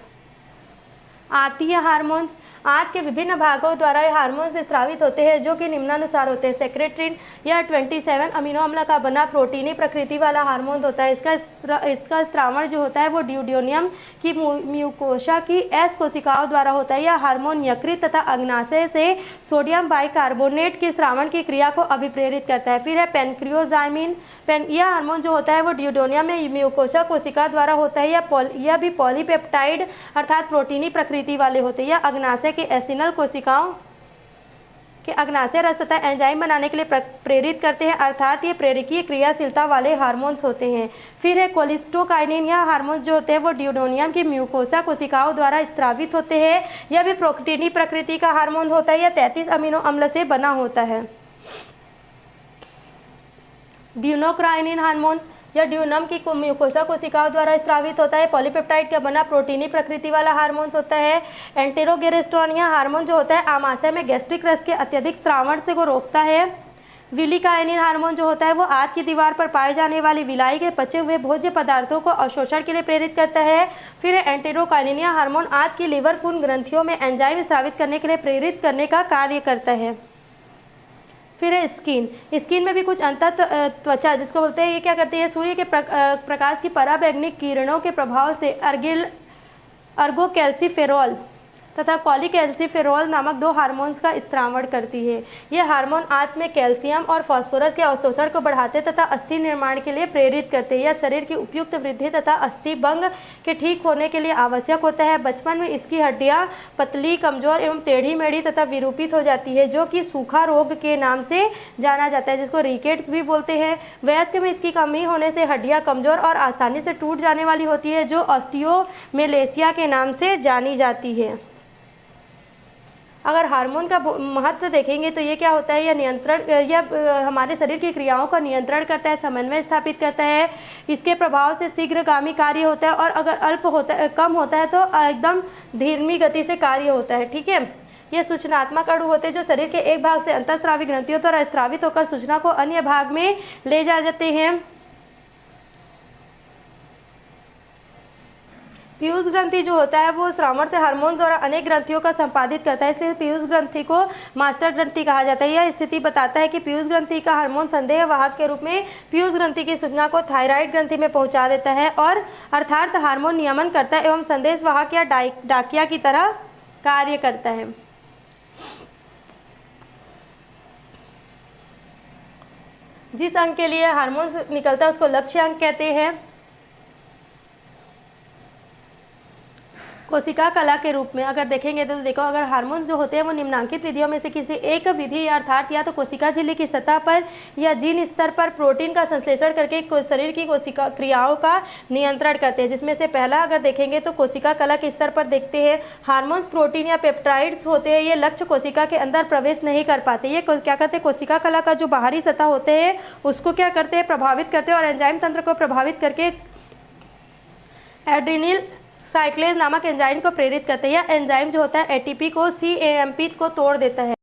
आंतीय हार्मोन्स। आंत के विभिन्न भागों द्वारा ये हार्मोन्स स्रावित होते हैं जो कि निम्नानुसार होते हैं। सेक्रेट्रिन। यह 27 अमीनो अम्ल का बना प्रोटीनी प्रकृति वाला हार्मोन होता है। इसका स्रावण जो होता है वो ड्यूडेनियम की म्यूकोसा की एस कोशिकाओं द्वारा होता है। यह हार्मोन यकृत तथा अग्नाशय से सोडियम बाइकार्बोनेट के स्रावण की क्रिया को अभिप्रेरित करता है। फिर है पेनक्रियोजाइमिन। यह हार्मोन जो होता है वो ड्यूडेनियम में म्यूकोसा कोशिका द्वारा होता है। यह भी पॉलीपेप्टाइड अर्थात प्रोटीनी प्रकृति वाले होते हैं। यह अग्नाशय के एसिनल कोशिकाओं के अग्नाशय रस तथा एंजाइम बनाने के लिए प्रेरित करते हैं अर्थात ये प्रेरकीय क्रियाशीलता वाले हार्मोन्स होते हैं। फिर है कोलिस्टोकाइनिन। यह हार्मोन्स जो होते हैं वो ड्यूडेनियम की म्यूकोसा कोशिकाओं द्वारा स्रावित होते हैं। यह भी प्रोटीनी प्रकृति का हार्मोन होता है। यह 33 अमीनो अम्ल से बना होता है। ड्यूनोक्राइनिन हार्मोन। यह ड्यूनम की म्यूकोसा कोशिकाओं द्वारा स्रावित होता है। पॉलीपेप्टाइड का बना प्रोटीनी प्रकृति वाला हार्मोन्स होता है। एंटेरोगेस्टेरोन। यह हार्मोन जो होता है आमाशय में गैस्ट्रिक रस के अत्यधिक स्रावण से को रोकता है। विलिकाइनिन हार्मोन जो होता है वो आंत की दीवार पर पाए जाने वाली विलाई के पचे हुए भोज्य पदार्थों को अवशोषण के लिए प्रेरित करता है। फिर एंटेरोकाइनिन। यह हार्मोन आंत की लीवर खून ग्रंथियों में एंजाइम स्रावित करने के लिए प्रेरित करने का कार्य करता है। फिर है स्किन। स्किन में भी कुछ अंतर त्वचा जिसको बोलते हैं ये क्या करती है सूर्य के प्रकाश की पराबैंगनी किरणों के प्रभाव से अर्गोकैल्सिफेरॉल तथा कॉलीकैल्सिफेरॉल नामक 2 हार्मोन्स का स्त्रावण करती है। ये हार्मोन आंत में कैल्शियम और फास्फोरस के अवशोषण को बढ़ाते तथा अस्थि निर्माण के लिए प्रेरित करते हैं। यह शरीर की उपयुक्त वृद्धि तथा अस्थि भंग के ठीक होने के लिए आवश्यक होता है। बचपन में इसकी हड्डियां पतली, कमजोर एवं टेढ़ी मेढ़ी तथा विरूपित हो जाती है, जो कि सूखा रोग के नाम से जाना जाता है, जिसको रिकेट्स भी बोलते हैं। वयस्क में इसकी कमी होने से हड्डियां कमजोर और आसानी से टूट जाने वाली होती है, जो ऑस्टियोमेलेसिया के नाम से जानी जाती है। अगर हार्मोन का महत्व देखेंगे तो ये क्या होता है, यह हमारे शरीर की क्रियाओं का नियंत्रण करता है, समन्वय स्थापित करता है। इसके प्रभाव से शीघ्रगामी कार्य होता है और अगर कम होता है तो एकदम धीमी गति से कार्य होता है। ठीक है, ये सूचनात्मक अणु होते हैं जो शरीर के एक भाग से अंतःस्रावी ग्रंथियों द्वारा स्रावित होकर सूचना को अन्य भाग में ले जा जाते हैं। पीयूष ग्रंथि जो होता है वो श्रावण से हार्मोन द्वारा अनेक ग्रंथियों का संपादित करता है, इसलिए पीयूष ग्रंथि को मास्टर ग्रंथि कहा जाता है। यह स्थिति बताता है कि पीयूष ग्रंथि का हार्मोन संदेह वाहक के रूप में पीयूष ग्रंथि की सूचना को थायराइड ग्रंथि में पहुंचा देता है और अर्थात हार्मोन नियमन करता है एवं संदेश वाहक या डाकिया की तरह कार्य करता है। जिस अंग के लिए हार्मोन निकलता है उसको लक्ष्य अंग कहते हैं। कोशिका कला के रूप में अगर देखेंगे तो देखो, अगर हार्मोन्स जो होते हैं वो निम्नांकित विधियों में से किसी एक विधि अर्थात या तो कोशिका झिल्ली की सतह पर या जीन स्तर पर प्रोटीन का संश्लेषण करके शरीर की कोशिका क्रियाओं का नियंत्रण करते हैं। जिसमें से पहला अगर देखेंगे तो कोशिका कला के स्तर पर देखते हैं, हार्मोन्स प्रोटीन या पेप्टाइड्स होते हैं, ये लक्ष्य कोशिका के अंदर प्रवेश नहीं कर पाते। ये क्या करते हैं, कोशिका कला का जो बाहरी सतह होते हैं उसको क्या करते हैं, प्रभावित करते हैं और एंजाइम तंत्र को प्रभावित करके एड्रिनिल साइक्लेज नामक एंजाइम को प्रेरित करते हैं। यह एंजाइम जो होता है एटीपी को सीएएमपी को तोड़ देता है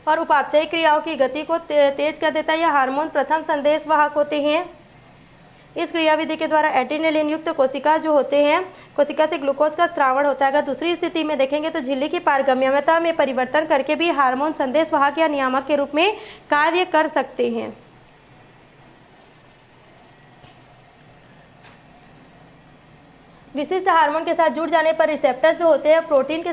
और उपापचयी क्रियाओं की गति को तेज कर देता है। यह हार्मोन प्रथम संदेश वाहक होते हैं। इस क्रियाविधि के द्वारा एड्रिनलिन युक्त कोशिका जो होते हैं, कोशिका से ग्लूकोज का स्रावण होता है। अगर दूसरी स्थिति में देखेंगे तो झिल्ली की पारगम्यता में परिवर्तन करके भी हार्मोन संदेश वाहक या नियामक के रूप में कार्य कर सकते हैं। विशिष्ट हार्मोन के साथ जुड़ जाने पर रिसेप्टर्स जो होते हैं प्रोटीन के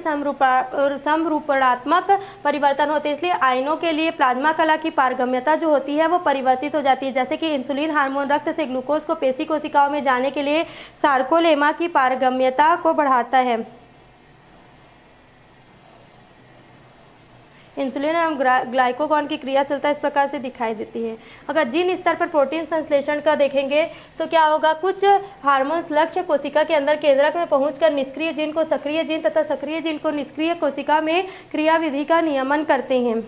समरूपणात्मक परिवर्तन होते हैं, इसलिए आयनों के लिए प्लाज्मा कला की पारगम्यता जो होती है वो परिवर्तित हो जाती है। जैसे कि इंसुलिन हार्मोन रक्त से ग्लूकोज को पेशी कोशिकाओं में जाने के लिए सार्कोलेमा की पारगम्यता को बढ़ाता है। इंसुलिन एवं ग्लाइकोगॉन की क्रियाशीलता इस प्रकार से दिखाई देती है। अगर जीन स्तर पर प्रोटीन संश्लेषण का देखेंगे तो क्या होगा, कुछ हार्मोन्स लक्ष्य कोशिका के अंदर केंद्रक में पहुंचकर निष्क्रिय जीन को सक्रिय जीन तथा सक्रिय जीन को निष्क्रिय कोशिका में क्रियाविधि का नियमन करते हैं।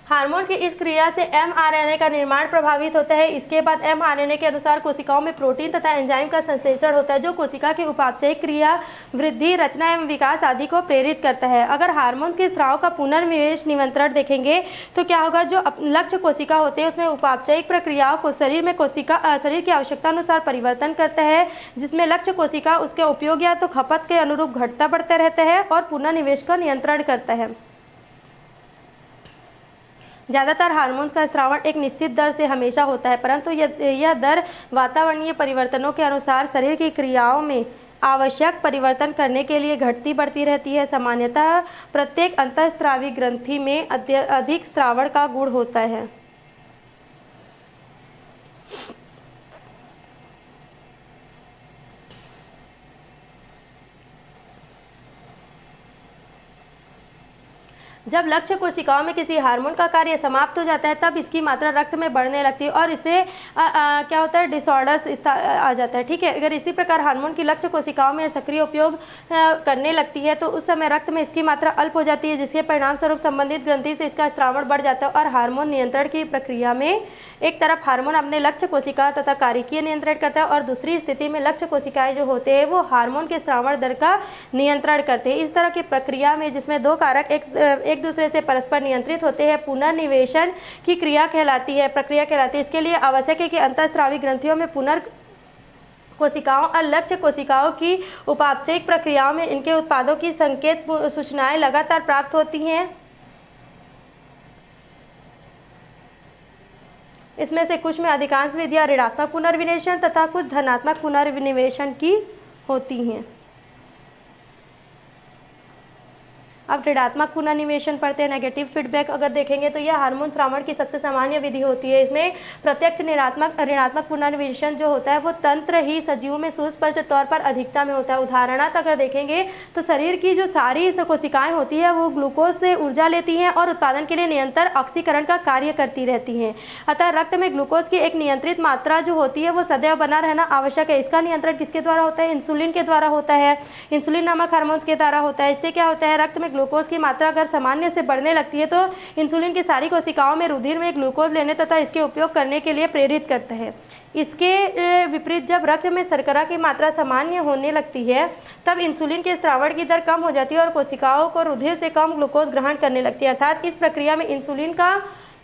हार्मोन की इस क्रिया से एमआरएनए का निर्माण प्रभावित होता है। इसके बाद एमआरएनए के अनुसार कोशिकाओं में प्रोटीन तथा एंजाइम का संश्लेषण होता है, जो कोशिका की उपापचयी क्रिया, वृद्धि, रचना एवं विकास आदि को प्रेरित करता है। अगर हार्मोन के स्राव का पुनर्निवेश नियंत्रण देखेंगे तो क्या होगा, जो लक्ष्य कोशिका होते हैं उसमें उपापचयी प्रक्रियाओं को शरीर की आवश्यकता अनुसार परिवर्तन करता है, जिसमें लक्ष्य कोशिका उसके उपयोग या तो खपत के अनुरूप घटता बढ़ता रहता है और पुनर्निवेश का नियंत्रण करता है। ज़्यादातर हार्मोन्स का स्रावण एक निश्चित दर से हमेशा होता है, परंतु यह दर वातावरणीय परिवर्तनों के अनुसार शरीर की क्रियाओं में आवश्यक परिवर्तन करने के लिए घटती बढ़ती रहती है। सामान्यतः प्रत्येक अंतःस्रावी ग्रंथि में अधिक स्रावण का गुण होता है। जब लक्ष्य कोशिकाओं में किसी हार्मोन का कार्य समाप्त हो जाता है तब इसकी मात्रा रक्त में बढ़ने लगती है और इससे क्या होता है, डिसऑर्डर्स आ जाता है। ठीक है, अगर इसी प्रकार हार्मोन की लक्ष्य कोशिकाओं में सक्रिय उपयोग करने लगती है तो उस समय रक्त में इसकी मात्रा अल्प हो जाती है, जिसके परिणाम स्वरूप संबंधित ग्रंथि से इसका स्रावण बढ़ जाता है और हार्मोन नियंत्रण की प्रक्रिया में एक तरफ हार्मोन अपने लक्ष्य कोशिका तथा कारिकीय नियंत्रण करता है और दूसरी स्थिति में लक्ष्य कोशिकाएं जो होते हैं वो हार्मोन के स्रावण दर का नियंत्रण करते हैं। इस तरह की प्रक्रिया में जिसमें दो कारक एक दूसरे से परस्पर नियंत्रित होते हैं, पुनर्निवेशन की प्रक्रिया कहलाती है। इसके लिए आवश्यक है कि अंतःस्रावी ग्रंथियों में कोशिकाओं और लक्ष्य कोशिकाओं की उपापचयिक प्रक्रियाओं में इनके उत्पादों की संकेत सूचनाएं लगातार प्राप्त होती हैं। इसमें से कुछ में अधिकांश विधियां ऋणात्मक पुनर्विनिवेशन तथा कुछ धनात्मक पुनर्विनिवेशन की होती हैं। अब ऋणात्मक पुनर्निवेशन पढ़ते हैं। नेगेटिव फीडबैक अगर देखेंगे तो यह हार्मोन श्रावण की सबसे सामान्य विधि होती है। इसमें प्रत्यक्ष ऋणात्मक पुनर्निवेशन जो होता है वो तंत्र ही सजीवों में सुस्पष्ट तौर पर अधिकता में होता है। उदाहरणार्थ अगर देखेंगे तो शरीर की जो सारी कोशिकाएं होती है वो ग्लूकोज से ऊर्जा लेती हैं और उत्पादन के लिए निरंतर ऑक्सीकरण का कार्य करती रहती हैं। अतः रक्त में ग्लूकोज की एक नियंत्रित मात्रा जो होती है वो सदैव बना रहना आवश्यक है। इसका नियंत्रण किसके द्वारा होता है? इंसुलिन के द्वारा होता है। इंसुलिन नामक हार्मोन्स के द्वारा होता है। इससे क्या होता है, रक्त में ग्लूकोज की मात्रा अगर सामान्य से बढ़ने लगती है तो इंसुलिन की सारी कोशिकाओं में रुधिर में ग्लूकोज लेने तथा इसके उपयोग करने के लिए प्रेरित करता है। इसके विपरीत जब रक्त में शर्करा की मात्रा सामान्य होने लगती है तब इंसुलिन के स्रावण की दर कम हो जाती है और कोशिकाओं को रुधिर से कम ग्लूकोज ग्रहण करने लगती है। अर्थात इस प्रक्रिया में इंसुलिन का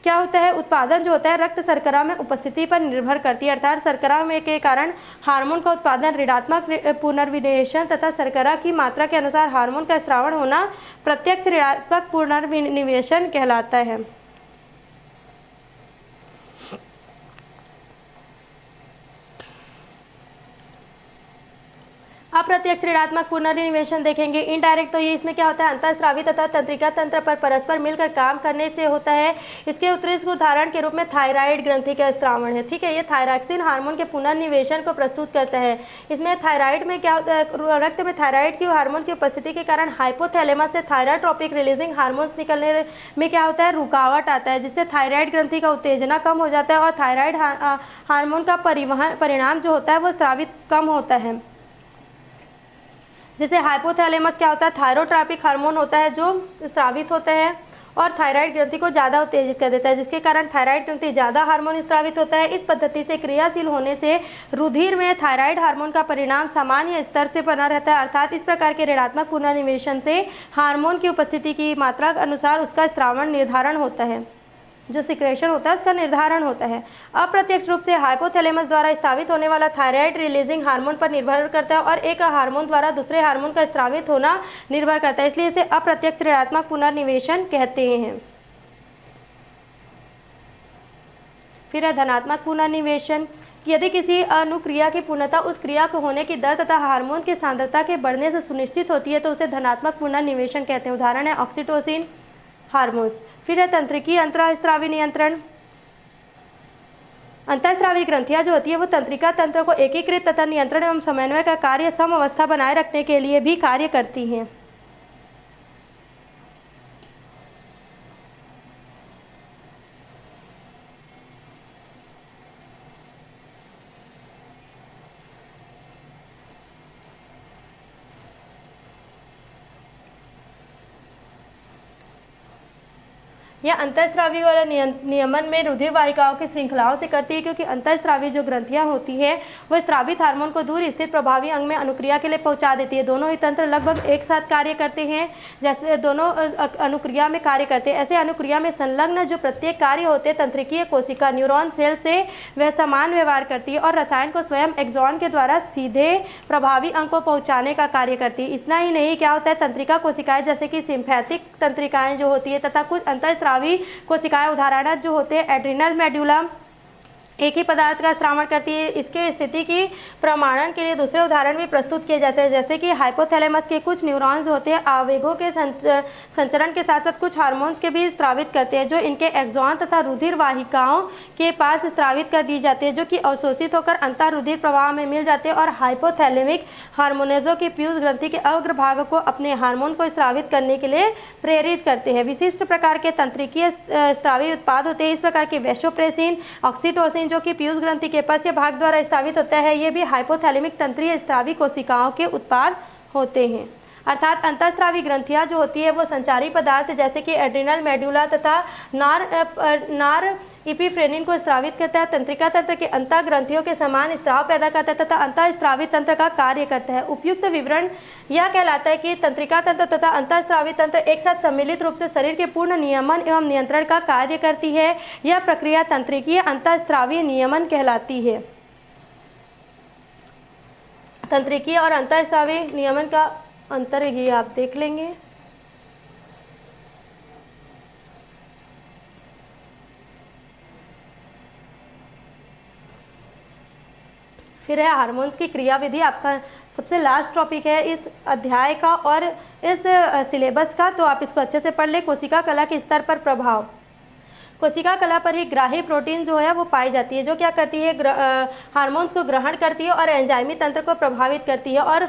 क्या होता है, उत्पादन जो होता है रक्त शर्करा में उपस्थिति पर निर्भर करती है। अर्थात शर्करा में के कारण हार्मोन का उत्पादन, ऋणात्मक पुनर्विनिवेशन तथा शर्करा की मात्रा के अनुसार हार्मोन का स्रावण होना प्रत्यक्ष ऋणात्मक पुनर्विनिवेशन कहलाता है। अप्रत्यक्ष ऋणात्मक पुनर्निवेशन देखेंगे। इनडायरेक्ट तो ये इसमें क्या होता है, अंतःस्रावी तथा तंत्रिका तंत्र पर परस्पर मिलकर काम करने से होता है। इसके उत्कृष्ट उदाहरण के रूप में थायराइड ग्रंथि का स्रावण है। ठीक है, ये थायरॉक्सिन हार्मोन के पुनर्निवेशन को प्रस्तुत करता है। इसमें थायराइड में क्या होता है, रक्त में थायराइड की हार्मोन की उपस्थिति के कारण हाइपोथैलेमस से थायराट्रोपिक रिलीजिंग हार्मोन्स निकलने में क्या होता है, रुकावट आता है, जिससे थायराइड ग्रंथि का उत्तेजना कम हो जाता है और थायराइड हार्मोन का परिणाम जो होता है वो स्रावित कम होता है। जैसे हाइपोथैलेमस क्या होता है, थायरोट्रॉपिक हार्मोन होता है जो स्रावित होता है और थायराइड ग्रंथि को ज़्यादा उत्तेजित कर देता है, जिसके कारण थायराइड ग्रंथि ज़्यादा हार्मोन स्रावित होता है। इस पद्धति से क्रियाशील होने से रुधिर में थायराइड हार्मोन का परिणाम सामान्य स्तर से बना रहता है। अर्थात इस प्रकार के ऋणात्मक पुनर्निवेशन से हार्मोन की उपस्थिति की मात्रा के अनुसार उसका स्रावण निर्धारण होता है, जो सिक्रेशन होता है उसका निर्धारण होता है। अप्रत्यक्ष रूप से हाइपोथैलेमस द्वारा स्रावित होने वाला थायराइड रिलीजिंग हार्मोन पर निर्भर करता है और एक हार्मोन द्वारा दूसरे हार्मोन का स्रावित होना निर्भर करता है, इसलिए इसे अप्रत्यक्ष ऋणात्मक पुनर्निवेशन कहते हैं। फिर है धनात्मक पुनर्निवेशन। यदि किसी अनुक्रिया की पूर्णता उस क्रिया को होने की दर तथा हार्मोन की सांद्रता के बढ़ने से सुनिश्चित होती है तो उसे धनात्मक पुनर्निवेशन कहते हैं। उदाहरण है ऑक्सीटोसिन हार्मोन्स। फिर है तंत्रिकीय अंतःस्रावी नियंत्रण। अंतःस्रावी ग्रंथियां जो होती है वो तंत्रिका तंत्र को एकीकृत तथा नियंत्रण एवं समन्वय का कार्य सम अवस्था बनाए रखने के लिए भी कार्य करती हैं। यह अंतःस्रावी वाला नियमन में रुधिर वाहिकाओं की श्रृंखलाओं से करती है, क्योंकि अंतःस्रावी जो ग्रंथियां होती है वो स्रावित हार्मोन को दूर स्थित प्रभावी अंग में अनुक्रिया के लिए पहुंचा देती है। दोनों ही तंत्र लगभग एक साथ कार्य करते हैं, जैसे दोनों अनुक्रिया में कार्य करते हैं। ऐसे अनुक्रिया में संलग्न जो प्रत्येक कार्य होते हैं तंत्रिकीय कोशिका न्यूरॉन सेल से वह समान व्यवहार करती है और रसायन को स्वयं एक्सॉन के द्वारा सीधे प्रभावी अंग को पहुँचाने का कार्य करती है। इतना ही नहीं, क्या होता है, तंत्रिका कोशिकाएं जैसे कि सिम्फैथिक तंत्रिकाएं जो होती है तथा कुछ अंतःस्रावी कोशिकाएं उदाहरण जो होते हैं एड्रिनल मेडुला एक ही पदार्थ का स्रावण करती है। इसके स्थिति की प्रमाणन के लिए दूसरे उदाहरण भी प्रस्तुत किए जाते हैं, जैसे कि हाइपोथैलेमस के कुछ न्यूरॉन्स होते हैं आवेगों के संचरण के साथ साथ कुछ हार्मोन्स के भी स्रावित करते हैं, जो इनके एक्सॉन तथा रुधिर वाहिकाओं के पास स्रावित कर दी जाती है, जो कि अवशोषित होकर अंतर रुधिर प्रवाह में मिल जाते हैं और हाइपोथैलेमिक हार्मोनेजों की पीयूष ग्रंथि के अग्रभाग को अपने हार्मोन को स्रावित करने के लिए प्रेरित करते हैं। विशिष्ट प्रकार के तंत्रिकीय स्रावी उत्पाद होते हैं। इस प्रकार के वैसोप्रेसिन, ऑक्सीटोसिन जो कि पीयूष ग्रंथि के पश्च भाग द्वारा स्रावित होता है, ये भी हाइपोथैलेमिक तंत्रीय स्रावी कोशिकाओं के उत्पाद होते हैं। अर्थात अंतःस्रावी ग्रंथियां जो होती है वो संचारी पदार्थ जैसे कि एड्रिनल मेडुला तथा नार इपिफ्रेनिन को स्रावित करता है, तंत्रिका तंत्र के अंतः ग्रंथियों के समान स्राव पैदा करता है तथा अंतःस्रावी तंत्र का कार्य करता है। उपयुक्त विवरण यह कहलाता है कि तंत्रिका तंत्र तथा अंतःस्रावी तंत्र एक साथ सम्मिलित रूप से शरीर के पूर्ण नियमन एवं नियंत्रण का कार्य करती है। यह प्रक्रिया तंत्रिकीय अंतःस्रावी नियमन कहलाती है। तंत्रिकीय और अंतःस्रावी नियमन का अंतर ये आप देख लेंगे। फिर है हार्मोन्स की क्रियाविधि। आपका सबसे लास्ट टॉपिक है इस अध्याय का और इस सिलेबस का, तो आप इसको अच्छे से पढ़ लें। कोशिका कला के स्तर पर प्रभाव। कोशिका कला पर ही ग्राही प्रोटीन जो है वो पाई जाती है, जो क्या करती है, हार्मोन्स को ग्रहण करती है और एंजाइमी तंत्र को प्रभावित करती है। और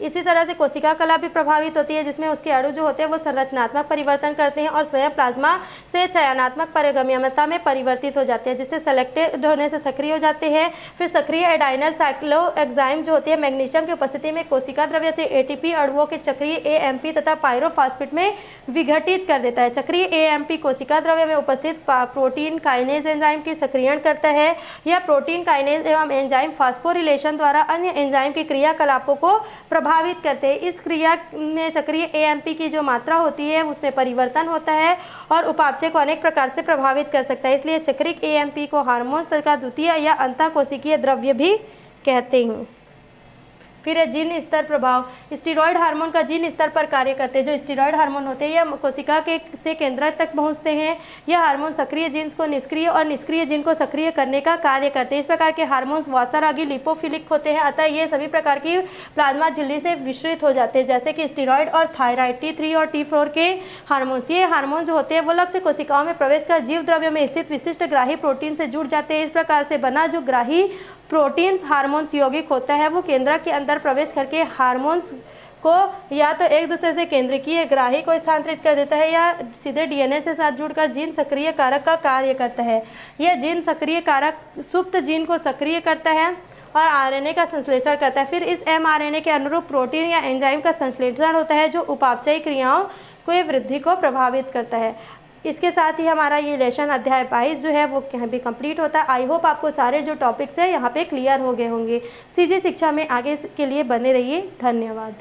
इसी तरह से कोशिका कला भी प्रभावित होती है, जिसमें उसके अणु जो होते हैं वो संरचनात्मक परिवर्तन करते हैं और स्वयं प्लाज्मा से चयनात्मक पारगम्यता में परिवर्तित हो जाते हैं, जिससे सेलेक्टेड होने से सक्रिय हो जाते हैं। फिर सक्रिय एडाइनल साइक्लोएक्साइम जो होती है मैग्नीशियम की उपस्थिति में कोशिका द्रव्य से एटीपी अणुओं के चक्रीय एएमपी तथा पायरोफॉस्फेट में विघटित कर देता है। चक्रीय एएमपी कोशिका द्रव्य में उपस्थित प्रोटीन काइनेज एंजाइम की सक्रियण करता है। यह प्रोटीन काइनेज एवं एंजाइम फास्फोरिलेशन द्वारा अन्य एंजाइम की क्रियाकलापों को प्रभावित करते हैं। इस क्रिया में चक्रीय एएमपी की जो मात्रा होती है उसमें परिवर्तन होता है और उपापचय को अनेक प्रकार से प्रभावित कर सकता है। इसलिए चक्रिक एएमपी को हार्मोन का द्वितीय या अंतःकोशिकीय द्रव्य भी कहते हैं। फिर है जीन स्तर प्रभाव। स्टीरॉयड हार्मोन का जीन स्तर पर कार्य करते हैं। जो स्टीरॉयड हार्मोन होते हैं यह कोशिका के से केंद्र तक पहुंचते हैं। यह हार्मोन सक्रिय जीन्स को निष्क्रिय और निष्क्रिय जीन को सक्रिय करने का कार्य करते हैं। इस प्रकार के हार्मोन्स वासरागी लिपोफिलिक होते हैं, अतः ये सभी प्रकार की प्लाज्मा झिल्ली से विस्तृत हो जाते हैं, जैसे कि स्टीरॉयड और थायराइड T3 और T4 के हार्मोन्स। ये हार्मोन जो होते हैं वो लक्ष्य कोशिकाओं में प्रवेश कर जीव द्रव्य में स्थित विशिष्ट ग्राही प्रोटीन से जुड़ जाते हैं। इस प्रकार से बना जो ग्राही प्रोटीन्स हार्मोन्स यौगिक होता है वो केंद्र के अंदर प्रवेश करके हार्मोन्स को या तो एक दूसरे से केंद्रीय ग्राही को स्थानांतरित कर देता है या सीधे डीएनए से साथ जुड़कर जीन सक्रिय कारक का कार्य करता है। यह जीन सक्रिय कारक सुप्त जीन को सक्रिय करता है और आरएनए का संश्लेषण करता है। फिर इस एमआरएनए के अनुरूप प्रोटीन या एंजाइम का संश्लेषण होता है, जो उपापचयी क्रियाओं को वृद्धि को प्रभावित करता है। इसके साथ ही हमारा ये लेसन अध्याय 22 जो है वो यहाँ भी कंप्लीट होता है। आई होप आपको सारे जो टॉपिक्स हैं यहाँ पे क्लियर हो गए होंगे। सीजी शिक्षा में आगे के लिए बने रहिए। धन्यवाद।